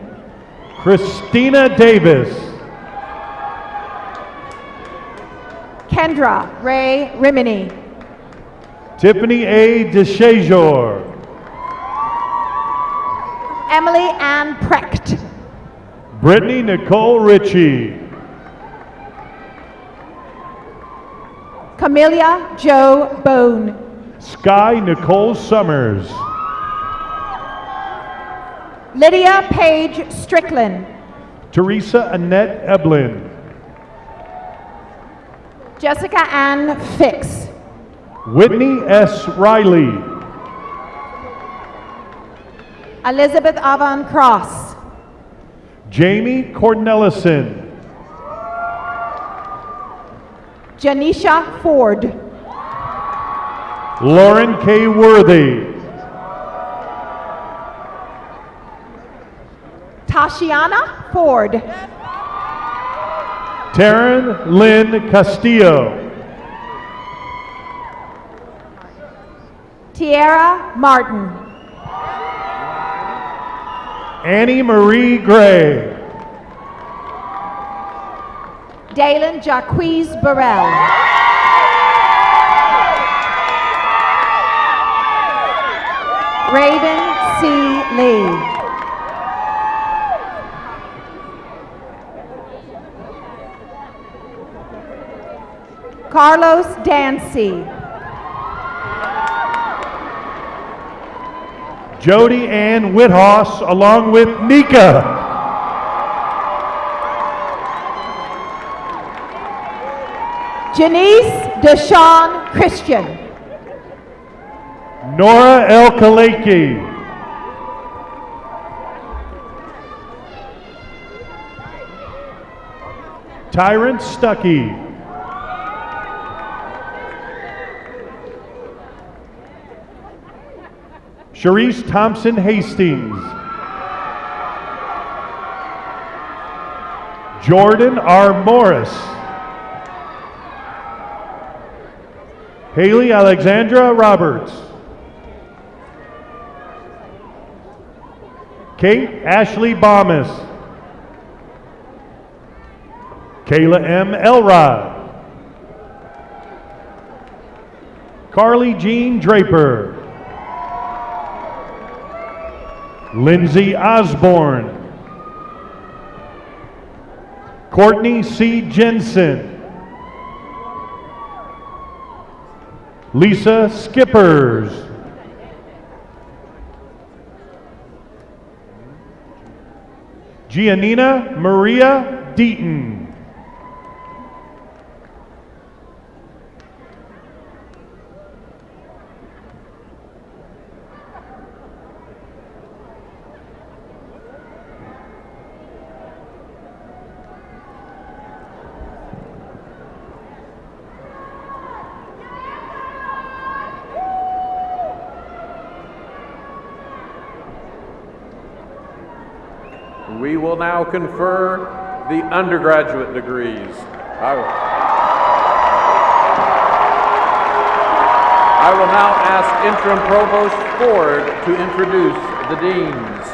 Christina Davis. Kendra Ray Rimini. Tiffany A. DeShazor. Emily Ann Precht. Brittany Nicole Ritchie. Camelia Joe Bone. Sky Nicole Summers. Lydia Paige Strickland. Teresa Annette Eblin. Jessica Ann Fix. Whitney S. Riley. Elizabeth Avon Cross. Jamie Cornelison. Janisha Ford. Lauren K. Worthy. Tashiana Ford. Taryn Lynn Castillo. Tierra Martin. Annie Marie Gray. Dalen Jacquees Burrell. Raven C. Lee. Carlos Dancy. Jody Ann Whithouse along with Nika. Janice Deshawn Christian. Nora El Kaleki. Tyrant Stuckey. Sharice Thompson Hastings. Jordan R. Morris. Haley Alexandra Roberts. Kate Ashley Bomas. Kayla M. Elrod. Carly Jean Draper. Lindsay Osborne. Courtney C. Jensen. Lisa Skippers. Giannina Maria Deaton. We will now confer the undergraduate degrees. I will now ask Interim Provost Ford to introduce the deans.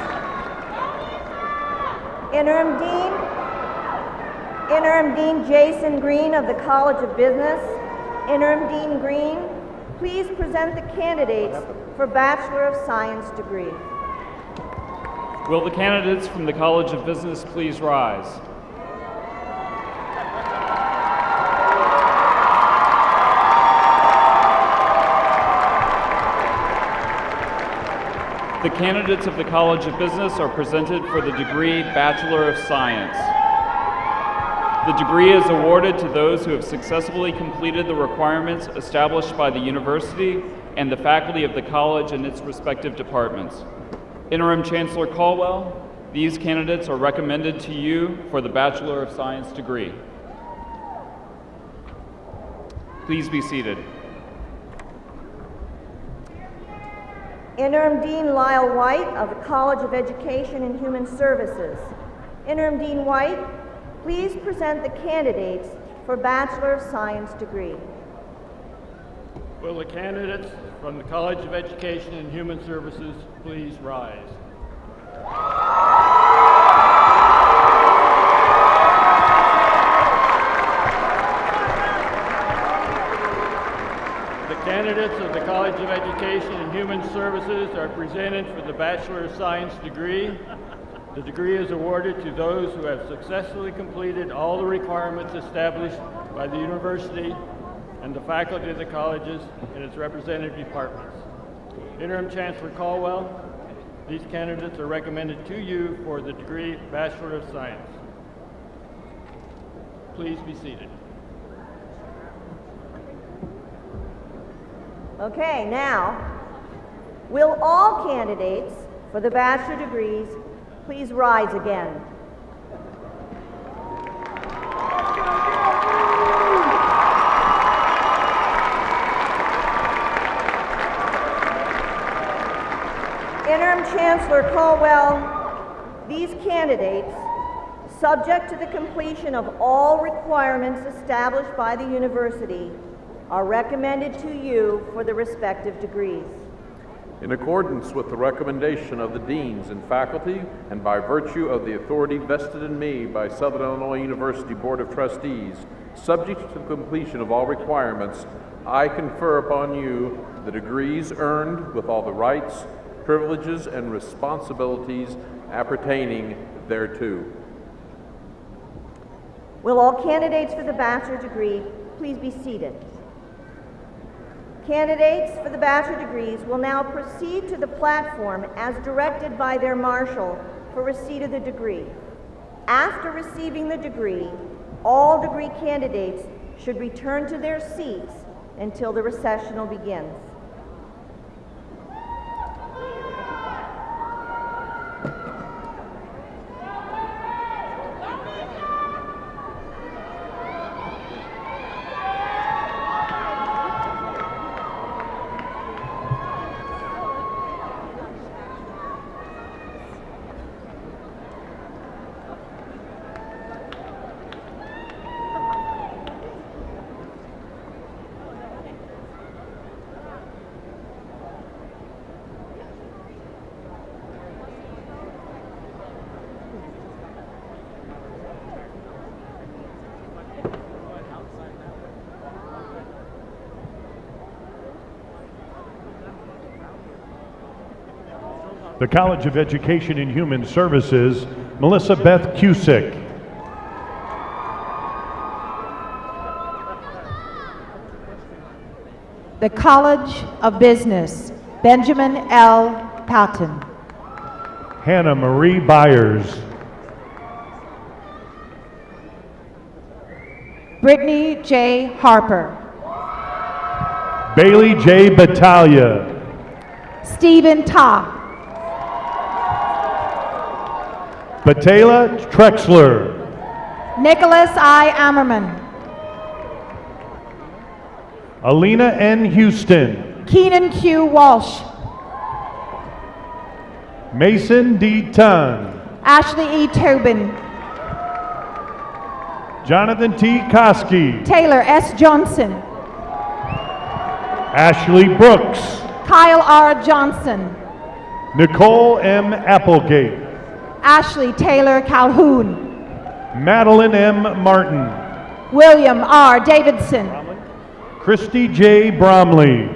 Interim Dean Jason Green of the College of Business. Interim Dean Green, please present the candidates for Bachelor of Science degree. Will the candidates from the College of Business please rise? The candidates of the College of Business are presented for the degree Bachelor of Science. The degree is awarded to those who have successfully completed the requirements established by the university and the faculty of the college and its respective departments. Interim Chancellor Caldwell, these candidates are recommended to you for the Bachelor of Science degree. Please be seated. Interim Dean Lyle White of the College of Education and Human Services. Interim Dean White, please present the candidates for Bachelor of Science degree. Will the candidates from the College of Education and Human Services please rise? The candidates of the College of Education and Human Services are presented for the Bachelor of Science degree. The degree is awarded to those who have successfully completed all the requirements established by the university and the faculty of the colleges and its representative departments. Interim Chancellor Caldwell, these candidates are recommended to you for the degree Bachelor of Science. Please be seated. Okay, now, will all candidates for the bachelor degrees please rise again? Interim Chancellor Caldwell, these candidates, subject to the completion of all requirements established by the university, are recommended to you for the respective degrees. In accordance with the recommendation of the deans and faculty, and by virtue of the authority vested in me by Southern Illinois University Board of Trustees, subject to the completion of all requirements, I confer upon you the degrees earned with all the rights, privileges, and responsibilities appertaining thereto. Will all candidates for the bachelor degree please be seated? Candidates for the bachelor degrees will now proceed to the platform as directed by their marshal for receipt of the degree. After receiving the degree, all degree candidates should return to their seats until the recessional begins. The College of Education and Human Services, Melissa Beth Cusick. The College of Business, Benjamin L. Patton. Hannah Marie Byers. Brittany J. Harper. Bailey J. Battaglia. Stephen Ta. Batela Trexler. Nicholas I. Ammerman. Alina N. Houston. Keenan Q. Walsh. Mason D. Tun. Ashley E. Tobin. Jonathan T. Koski. Taylor S. Johnson. Ashley Brooks. Kyle R. Johnson. Nicole M. Applegate. Ashley Taylor Calhoun. Madeline M. Martin. William R. Davidson. Christy J. Bromley.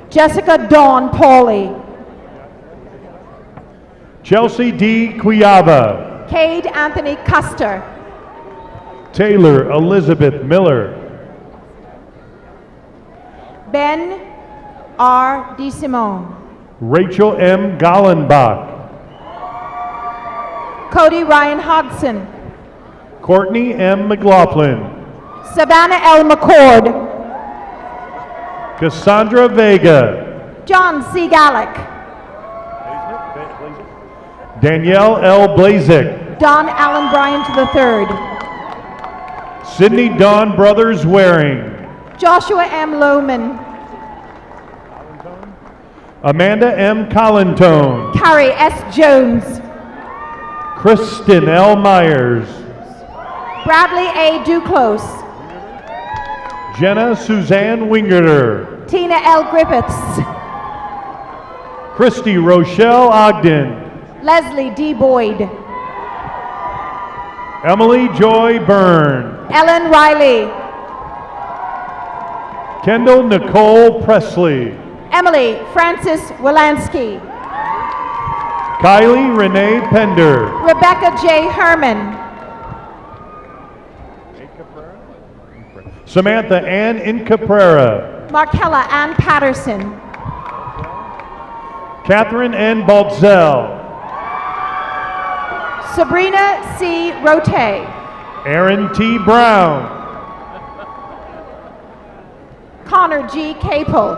Jessica Dawn Pauley. Chelsea D. Quiava. Cade Anthony Custer. Taylor Elizabeth Miller. Ben R. DeSimone. Rachel M. Gallenbach. Cody Ryan Hodgson. Courtney M. McLaughlin. Savannah L. McCord. Cassandra Vega. John C. Gallick. Danielle L. Blazik. Don Allen Bryant III. Sydney Dawn Brothers Waring. Joshua M. Lohman. Amanda M. Collintone. Carrie S. Jones. Kristen L. Myers. Bradley A. Duclos. Jenna Suzanne Wingerter. Tina L. Griffiths. Christy Rochelle Ogden. Leslie D. Boyd. Emily Joy Byrne. Ellen Riley. Kendall Nicole Presley. Emily Francis Wilansky. Kylie Renee Pender. Rebecca J. Herman. Samantha Ann Incaprera. Markella Ann Patterson. Catherine N. Baltzell. Sabrina C. Rote. Aaron T. Brown. Connor G. Capel.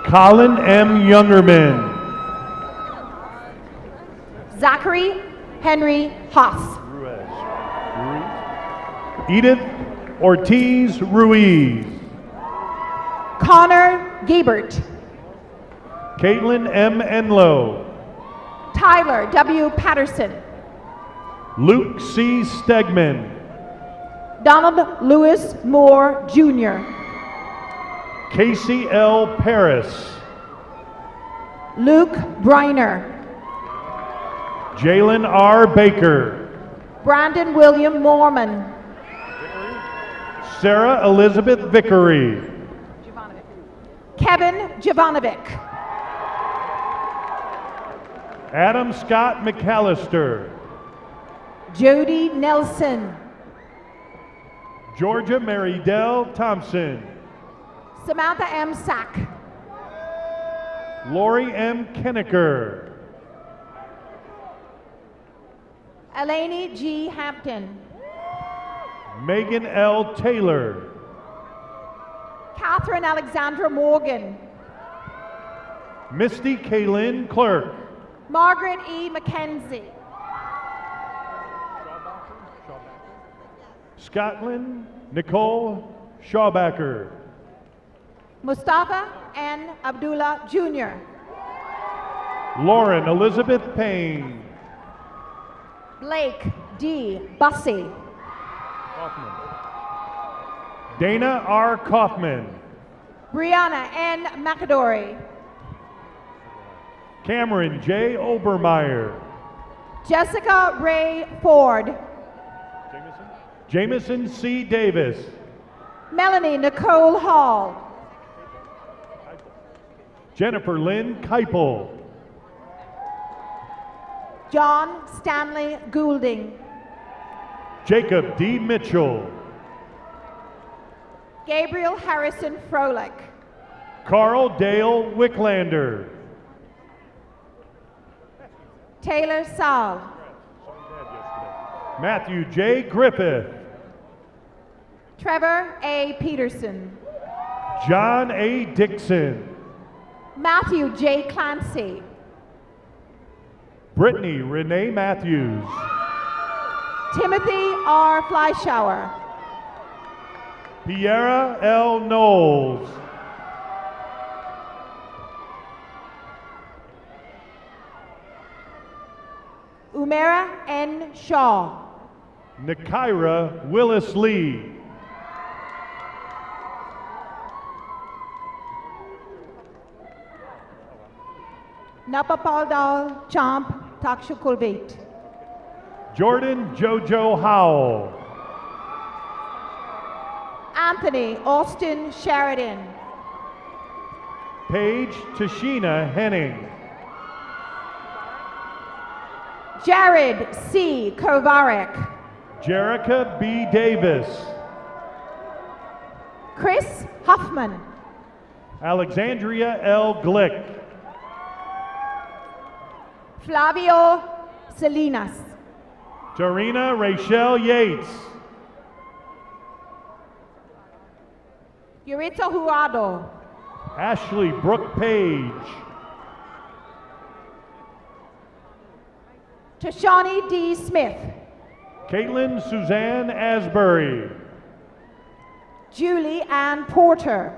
Colin M. Youngerman. Zachary Henry Haas. Edith Ortiz Ruiz. Connor Giebert. Caitlin M. Enlow. Tyler W. Patterson. Luke C. Stegman. Donald Lewis Moore Jr. Casey L. Paris. Luke Briner. Jalen R. Baker. Brandon William Mormon. Sarah Elizabeth Vickery. Kevin Jovanovic. Adam Scott McAllister. Jody Nelson. Georgia Marydell Thompson. Samantha M. Sack. Lori M. Kennecker. Eleni G. Hampton. Megan L. Taylor. Catherine Alexandra Morgan. Misty Kaylin Clerk. Margaret E. McKenzie. Scotland Nicole Schaubacker. Mustafa N. Abdullah Jr. Lauren Elizabeth Payne. Blake D. Bussey. Dana R. Kaufman. Brianna N. McAdory. Cameron J. Obermeyer. Jessica Ray Ford. Jameson C. Davis. Melanie Nicole Hall. Jennifer Lynn Keipel. John Stanley Goulding. Jacob D. Mitchell. Gabriel Harrison Froelich. Carl Dale Wicklander. Taylor Saul. Matthew J. Griffith. Trevor A. Peterson. John A. Dixon. Matthew J. Clancy. Brittany Renee Matthews. Timothy R. Fleischauer. Piera L. Knowles. Umera N. Shaw. Nakaira Willis Lee. Napapaldal Champ Takshukulbeit. Jordan Jojo Howell. Anthony Austin Sheridan. Paige Tashina Henning. Jared C. Kovarek. Jerica B. Davis. Chris Huffman. Alexandria L. Glick. Flavio Salinas. Tarina Rachel Yates. Yurito Jurado. Ashley Brooke Page. Tashani D. Smith. Caitlin Suzanne Asbury. Julie Ann Porter.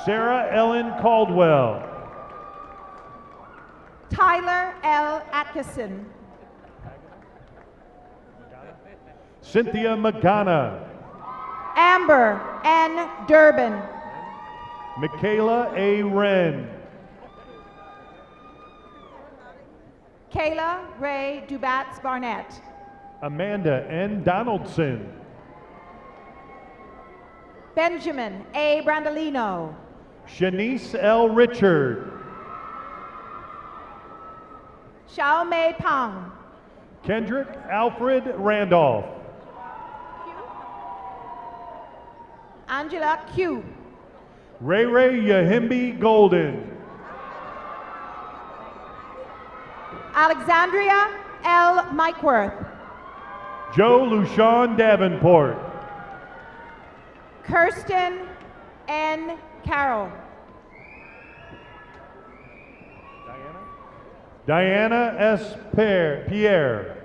Sarah Ellen Caldwell. Tyler L. Atkinson. Cynthia Magana. Amber N. Durbin. Michaela A. Wren. Kayla Ray Dubats Barnett. Amanda N. Donaldson. Benjamin A. Brandolino. Shanice L. Richard. Xiao Mei Pang. Kendrick Alfred Randolph. Angela Q. Ray Ray Yahimbi Golden. Alexandria L. Mikeworth. Joe Lucian Davenport. Kirsten N. Carroll. Diana S. Pierre.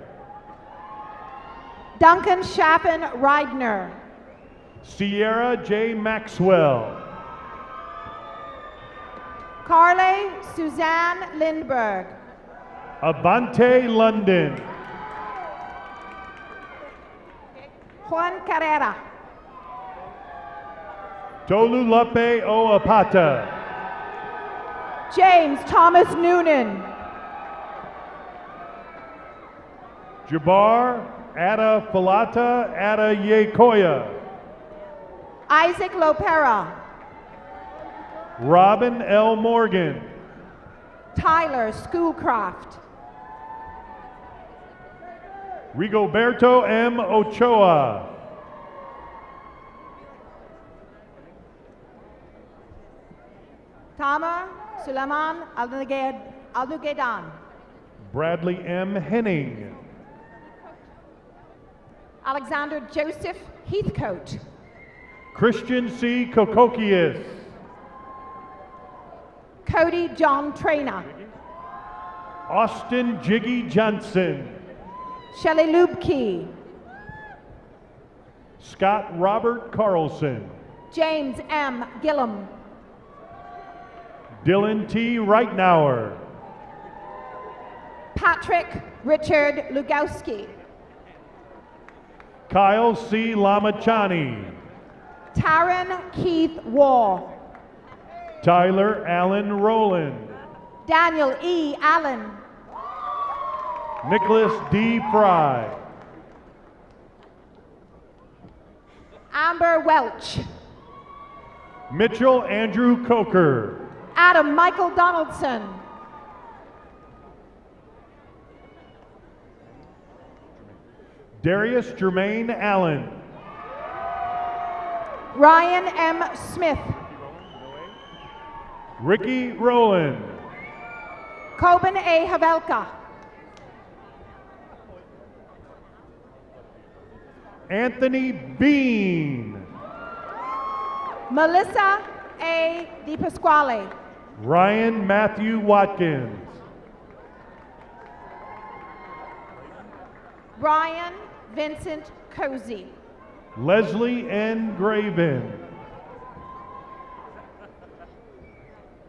Duncan Chaffin Reidner. Sierra J. Maxwell. Carly Suzanne Lindberg. Avante London. Juan Carrera. Tolulape Oapata. James Thomas Noonan. Jabbar Ada Falata Ada Yekoya. Isaac Lopera. Robin L. Morgan. Tyler Schoolcraft. Rigoberto M. Ochoa. Tamar Suleiman Alnugedan. Bradley M. Henning. Alexander Joseph Heathcote. Christian C. Kokokias. Cody John Trainer. Austin Jiggy Johnson. Shelley Lubke. Scott Robert Carlson. James M. Gillum. Dylan T. Reitnauer. Patrick Richard Lugowski. Kyle C. Lamachani. Taryn Keith Wall. Tyler Allen Rowland. Daniel E. Allen. Nicholas D. Fry. Amber Welch. Mitchell Andrew Coker. Adam Michael Donaldson. Darius Jermaine Allen. Ryan M. Smith. Ricky Rowland. Coben A. Havelka. Anthony Bean. Melissa A. Di Pasquale. Ryan Matthew Watkins. Brian Vincent Cozy. Leslie N. Graven.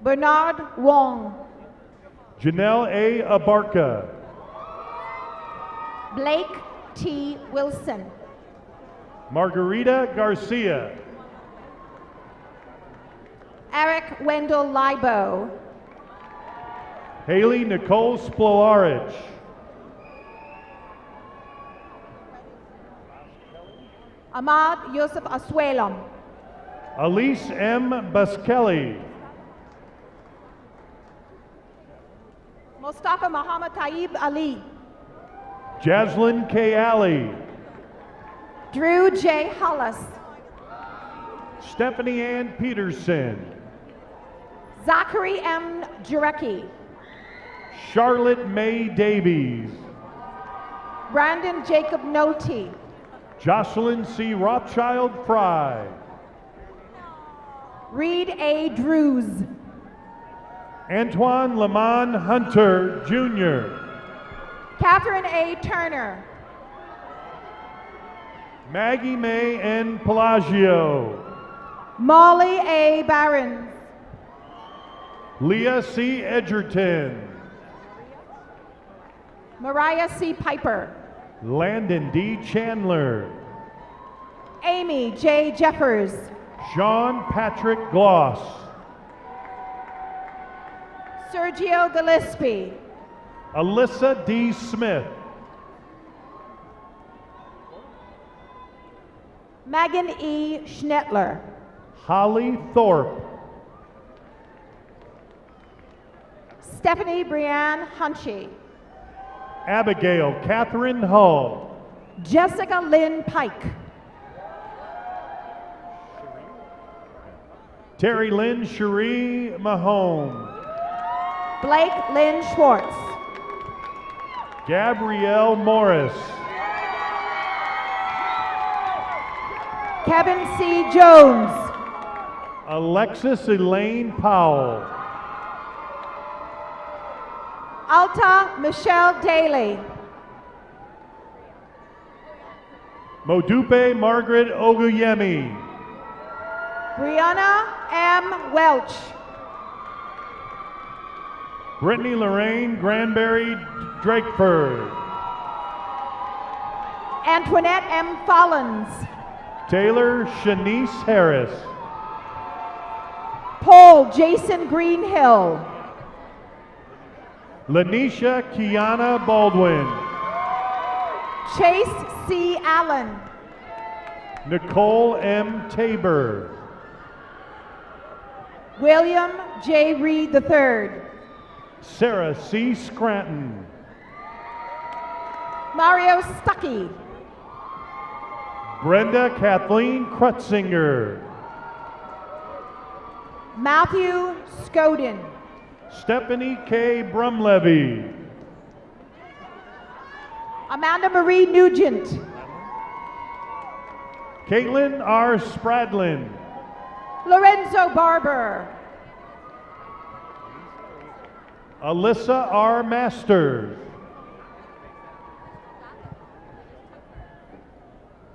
Bernard Wong. Janelle A. Abarca. Blake T. Wilson. Margarita Garcia. Eric Wendell Libo. Haley Nicole Splolarich. Ahmad Yusuf Asuelam. Elise M. Buskelly. Mustafa Muhammad Taib Ali. Jaslyn K. Alley. Drew J. Hollis. Stephanie Ann Peterson. Zachary M. Jurecki. Charlotte May Davies. Brandon Jacob Nolte. Jocelyn C. Rothschild Fry. Reed A. Drews. Antoine Lamont Hunter, Jr. Catherine A. Turner. Maggie May N. Pelagio. Molly A. Barons. Leah C. Edgerton. Mariah C. Piper. Landon D. Chandler. Amy J. Jeffers. Sean Patrick Gloss. Sergio Gillespie. Alyssa D. Smith. Megan E. Schnettler. Holly Thorpe. Stephanie Brianne Hunchy. Abigail Catherine Hull. Jessica Lynn Pike. Terry Lynn Cherie Mahone. Blake Lynn Schwartz. Gabrielle Morris. Kevin C. Jones. Alexis Elaine Powell. Alta Michelle Daly. Modupe Margaret Oguyemi. Brianna M. Welch. Brittany Lorraine Granberry Drakeford. Antoinette M. Follins. Taylor Shanice Harris. Paul Jason Greenhill. Lanisha Kiana Baldwin. Chase C. Allen. Nicole M. Tabor. William J. Reed III. Sarah C. Scranton. Mario Stuckey. Brenda Kathleen Krutzinger. Matthew Scoden. Stephanie K. Brumlevy. Amanda Marie Nugent. Caitlin R. Spradlin. Lorenzo Barber. Alyssa R. Masters.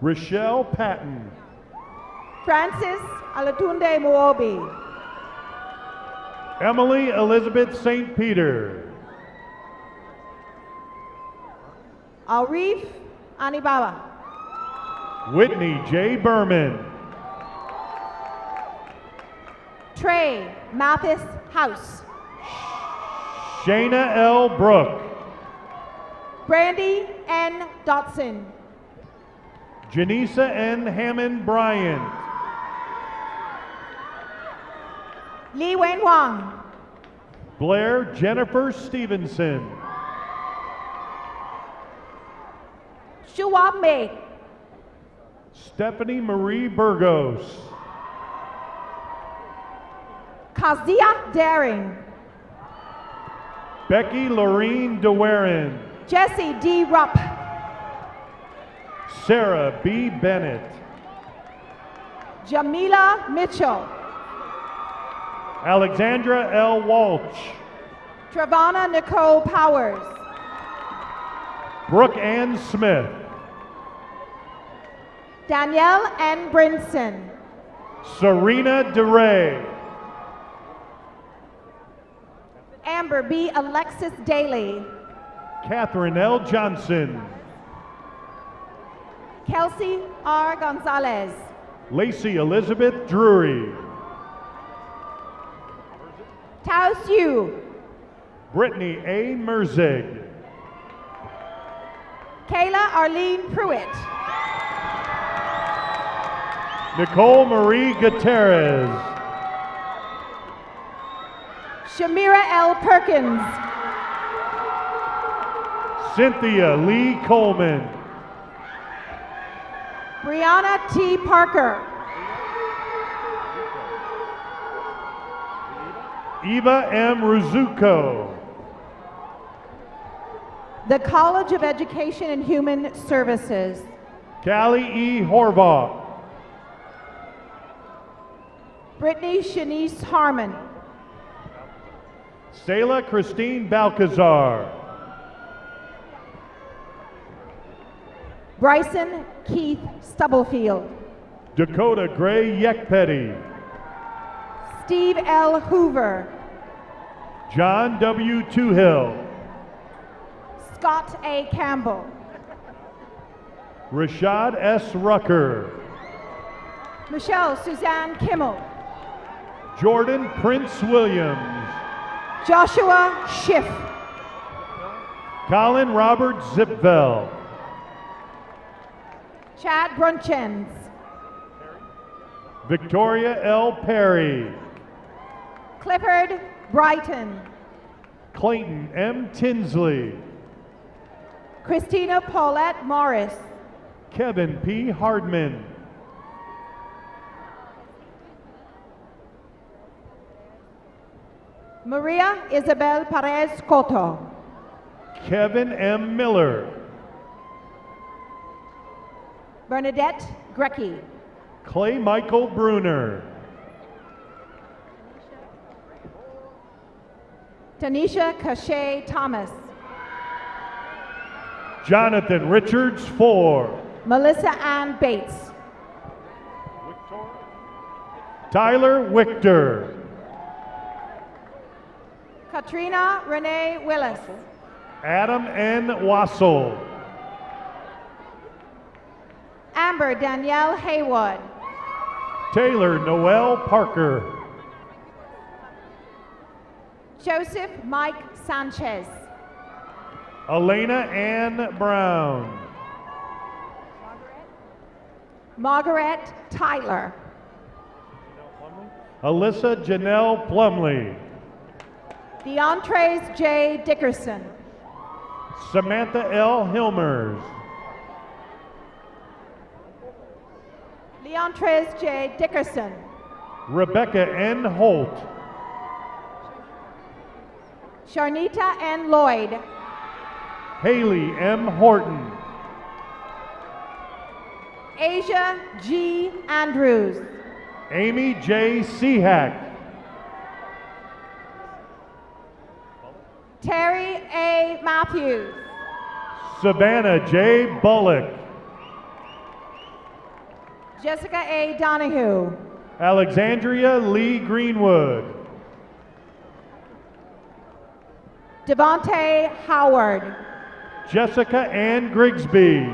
Rochelle Patton. Francis Alatunde Muobi. Emily Elizabeth St. Peter. Arif Anibaba. Whitney J. Berman. Trey Mathis House. Shayna L. Brook. Brandy N. Dotson. Janisa N. Hammond Bryant. Li Wen Wang. Blair Jennifer Stevenson. Shuwa Mei. Stephanie Marie Burgos. Kazia Daring. Becky Lorene DeWarin. Jesse D. Rupp. Sarah B. Bennett. Jamila Mitchell. Alexandra L. Walsh. Travana Nicole Powers. Brooke Ann Smith. Danielle N. Brinson. Serena DeRay. Amber B. Alexis Daly. Catherine L. Johnson. Kelsey R. Gonzalez. Lacey Elizabeth Drury. Tao Siu. Brittany A. Merzig. Kayla Arlene Pruitt. Nicole Marie Gutierrez. Shamira L. Perkins. Cynthia Lee Coleman. Brianna T. Parker. Eva M. Ruzuko. The College of Education and Human Services. Callie E. Horvath. Brittany Shanice Harmon. Selah Christine Balcazar. Bryson Keith Stubblefield. Dakota Gray Yekpetty. Steve L. Hoover. John W. Toohill. Scott A. Campbell. Rashad S. Rucker. Michelle Suzanne Kimmel. Jordan Prince Williams. Joshua Schiff. Colin Robert Zipfel. Chad Brunchens. Victoria L. Perry. Clifford Brighton. Clayton M. Tinsley. Christina Paulette Morris. Kevin P. Hardman. Maria Isabel Perez Cotto. Kevin M. Miller. Bernadette Grecky. Clay Michael Bruner. Tanisha Cachet Thomas. Jonathan Richards Four. Melissa Ann Bates. Tyler Wichter. Katrina Renee Willis. Adam N. Wassel. Amber Danielle Haywood. Taylor Noel Parker. Joseph Mike Sanchez. Elena Ann Brown. Margaret Tyler. Alyssa Janelle Plumley. DeAndres J. Dickerson. Samantha L. Hilmers. Leontres J. Dickerson. Rebecca N. Holt. Sharnita N. Lloyd. Haley M. Horton. Asia G. Andrews. Amy J. Seahack. Terry A. Matthews. Savannah J. Bullock. Jessica A. Donahue. Alexandria Lee Greenwood. Devontae Howard. Jessica Ann Grigsby.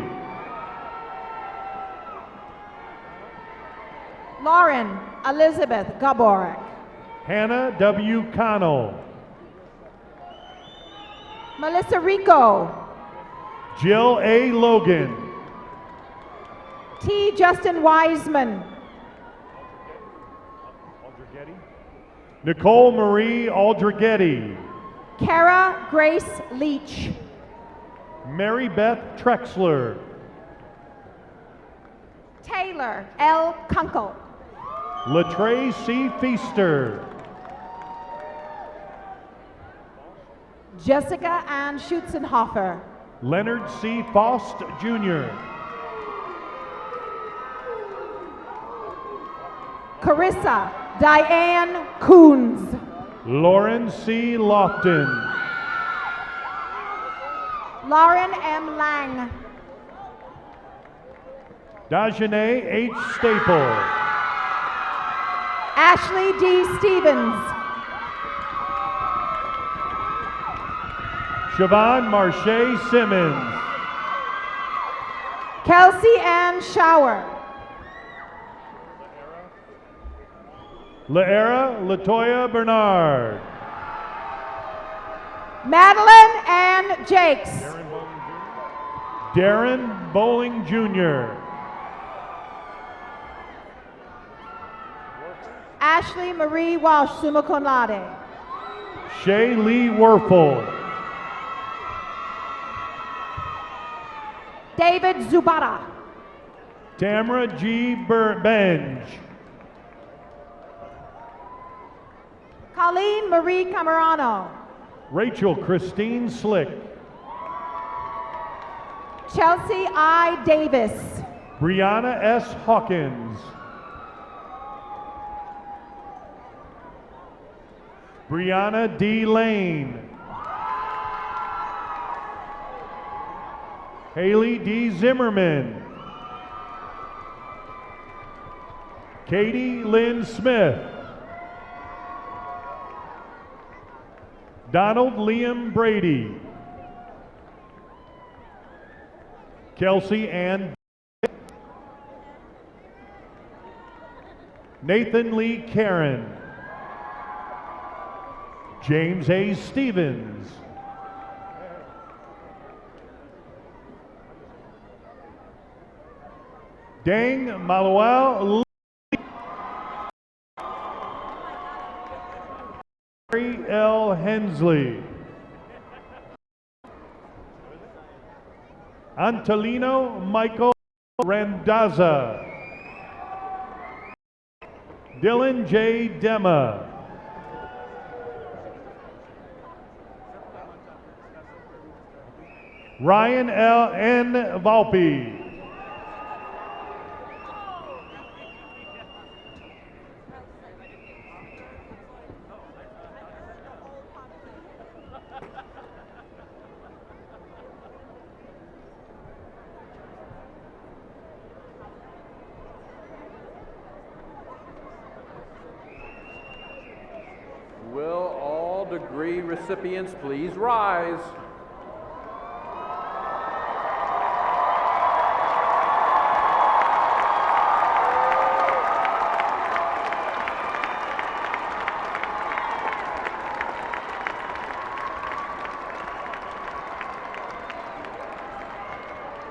Lauren Elizabeth Gaborik. Hannah W. Connell. Melissa Rico. Jill A. Logan. T. Justin Wiseman. Nicole Marie Aldrighetti. Kara Grace Leach. Mary Beth Trexler. Taylor L. Kunkel. Latrey C. Feaster. Jessica Ann Schutzenhofer. Leonard C. Faust Jr. Carissa Diane Coons. Lauren C. Lofton. Lauren M. Lang. Dajane H. Staple. Ashley D. Stevens. Siobhan Marche Simmons. Kelsey Ann Shower. Laera Latoya Bernard. Madeline Ann Jakes. Darren Bowling Jr. Ashley Marie Walsh, summa cum laude. Shay Lee Werfel. David Zubara. Tamara G. Benj. Colleen Marie Camerano. Rachel Christine Slick. Chelsea I. Davis. Brianna S. Hawkins. Brianna D. Lane. Haley D. Zimmerman. Katie Lynn Smith. Donald Liam Brady. Kelsey Ann. Nathan Lee Karen. James A. Stevens. Dang Maluel Larry L. Hensley. Antolino Michael Randazza. Dylan J. Dema. Ryan L. N. Volpe. Will all degree recipients please rise?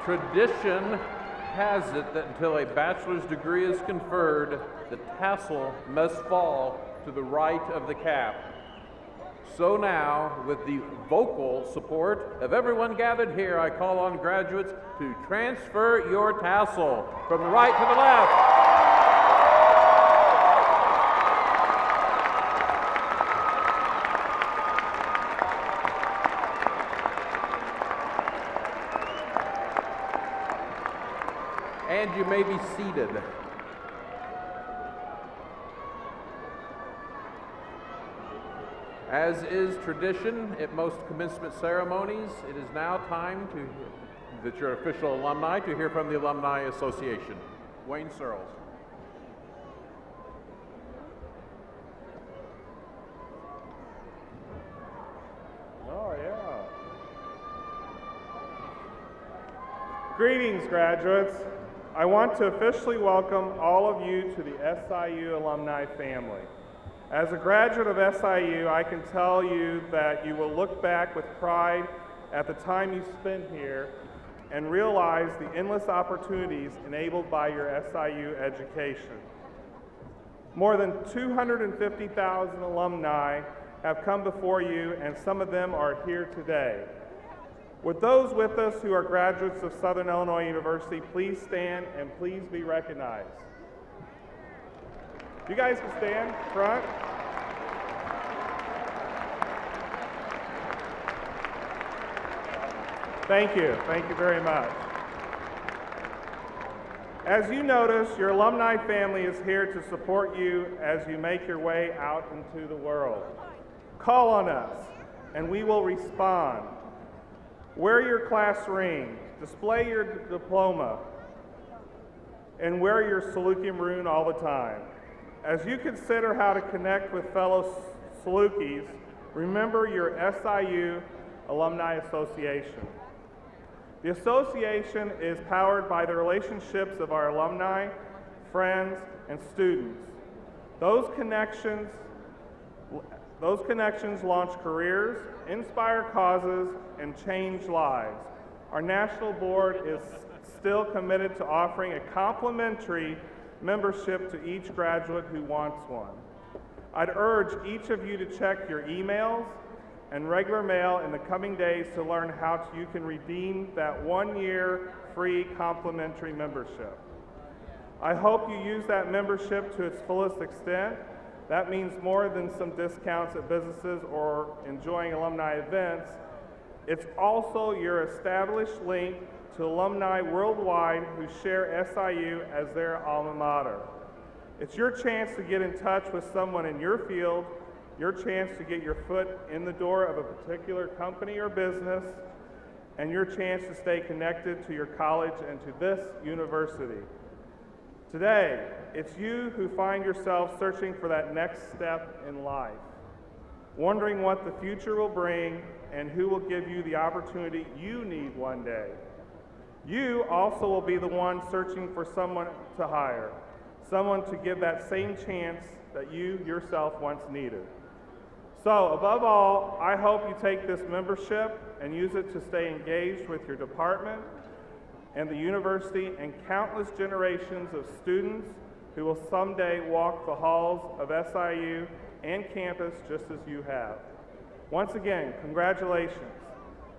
Tradition has it that until a bachelor's degree is conferred, the tassel must fall to the right of the cap. So now, with the vocal support of everyone gathered here, I call on graduates to transfer your tassel from the right to the left. And you may be seated. As is tradition at most commencement ceremonies, it is now time that your official alumni to hear from the Alumni Association. Wayne Searles. Oh, yeah. Greetings, graduates. I want to officially welcome all of you to the SIU alumni family. As a graduate of SIU, I can tell you that you will look back with pride at the time you spent here and realize the endless opportunities enabled by your SIU education. More than 250,000 alumni have come before you, and some of them are here today. Would those with us who are graduates of Southern Illinois University please stand and please be recognized? You guys can stand front. Thank you very much. As you notice, your alumni family is here to support you as you make your way out into the world. Call on us and we will respond. Wear your class ring, display your diploma, and wear your Saluki maroon all the time. As you consider how to connect with fellow Salukis, remember your SIU Alumni Association. The association is powered by the relationships of our alumni, friends, and students. Those connections launch careers, inspire causes, and change lives. Our national board is still committed to offering a complimentary membership to each graduate who wants one. I'd urge each of you to check your emails and regular mail in the coming days to learn how you can redeem that 1 year free complimentary membership. I hope you use that membership to its fullest extent. That means more than some discounts at businesses or enjoying alumni events. It's also your established link to alumni worldwide who share SIU as their alma mater. It's your chance to get in touch with someone in your field, your chance to get your foot in the door of a particular company or business, and your chance to stay connected to your college and to this university. Today, it's you who find yourself searching for that next step in life, wondering what the future will bring and who will give you the opportunity you need one day. You also will be the one searching for someone to hire, someone to give that same chance that you yourself once needed. So, above all, I hope you take this membership and use it to stay engaged with your department and the university and countless generations of students who will someday walk the halls of SIU and campus just as you have. Once again, congratulations.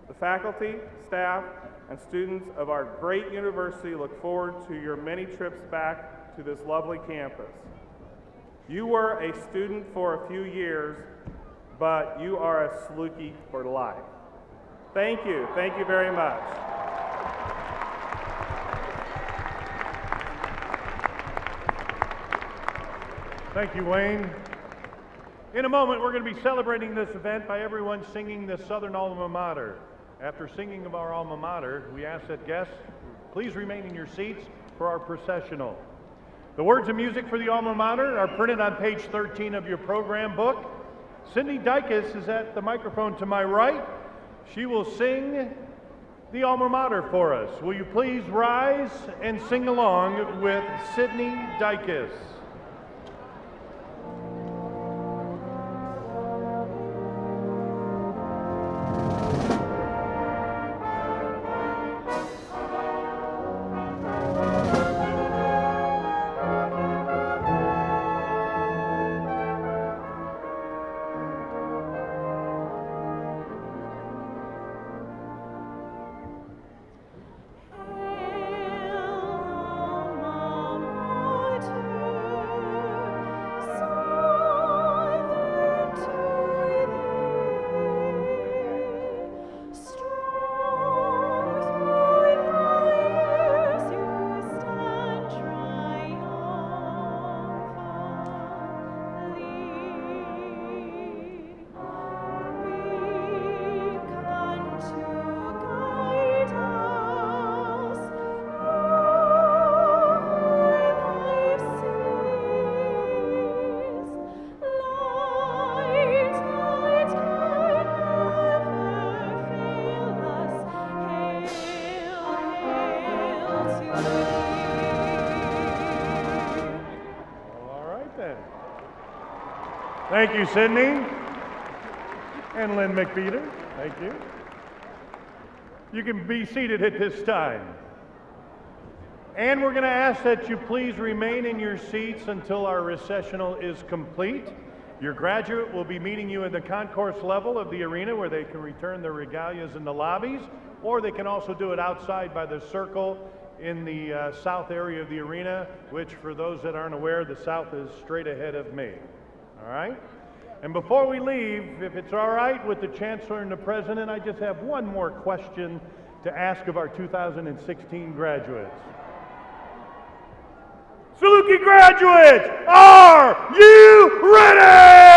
The faculty, staff, and students of our great university look forward to your many trips back to this lovely campus. You were a student for a few years, but you are a Saluki for life. Thank you very much. Thank you, Wayne. In a moment, we're going to be celebrating this event by everyone singing the Southern Alma Mater. After singing of our alma mater, we ask that guests please remain in your seats for our processional. The words and music for the alma mater are printed on page 13 of your program book. Cindy Dykes is at the microphone to my right. She will sing the alma mater for us. Will you please rise and sing along with Sydney Dykes? Thank you, Sydney. And Lynn McPeter, thank you. You can be seated at this time. And we're going to ask that you please remain in your seats until our recessional is complete. Your graduate will be meeting you at the concourse level of the arena where they can return their regalias in the lobbies, or they can also do it outside by the circle in the south area of the arena, which for those that aren't aware, the south is straight ahead of me. All right? And before we leave, if it's all right with the Chancellor and the President, I just have one more question to ask of our 2016 graduates. Saluki graduates, are you ready?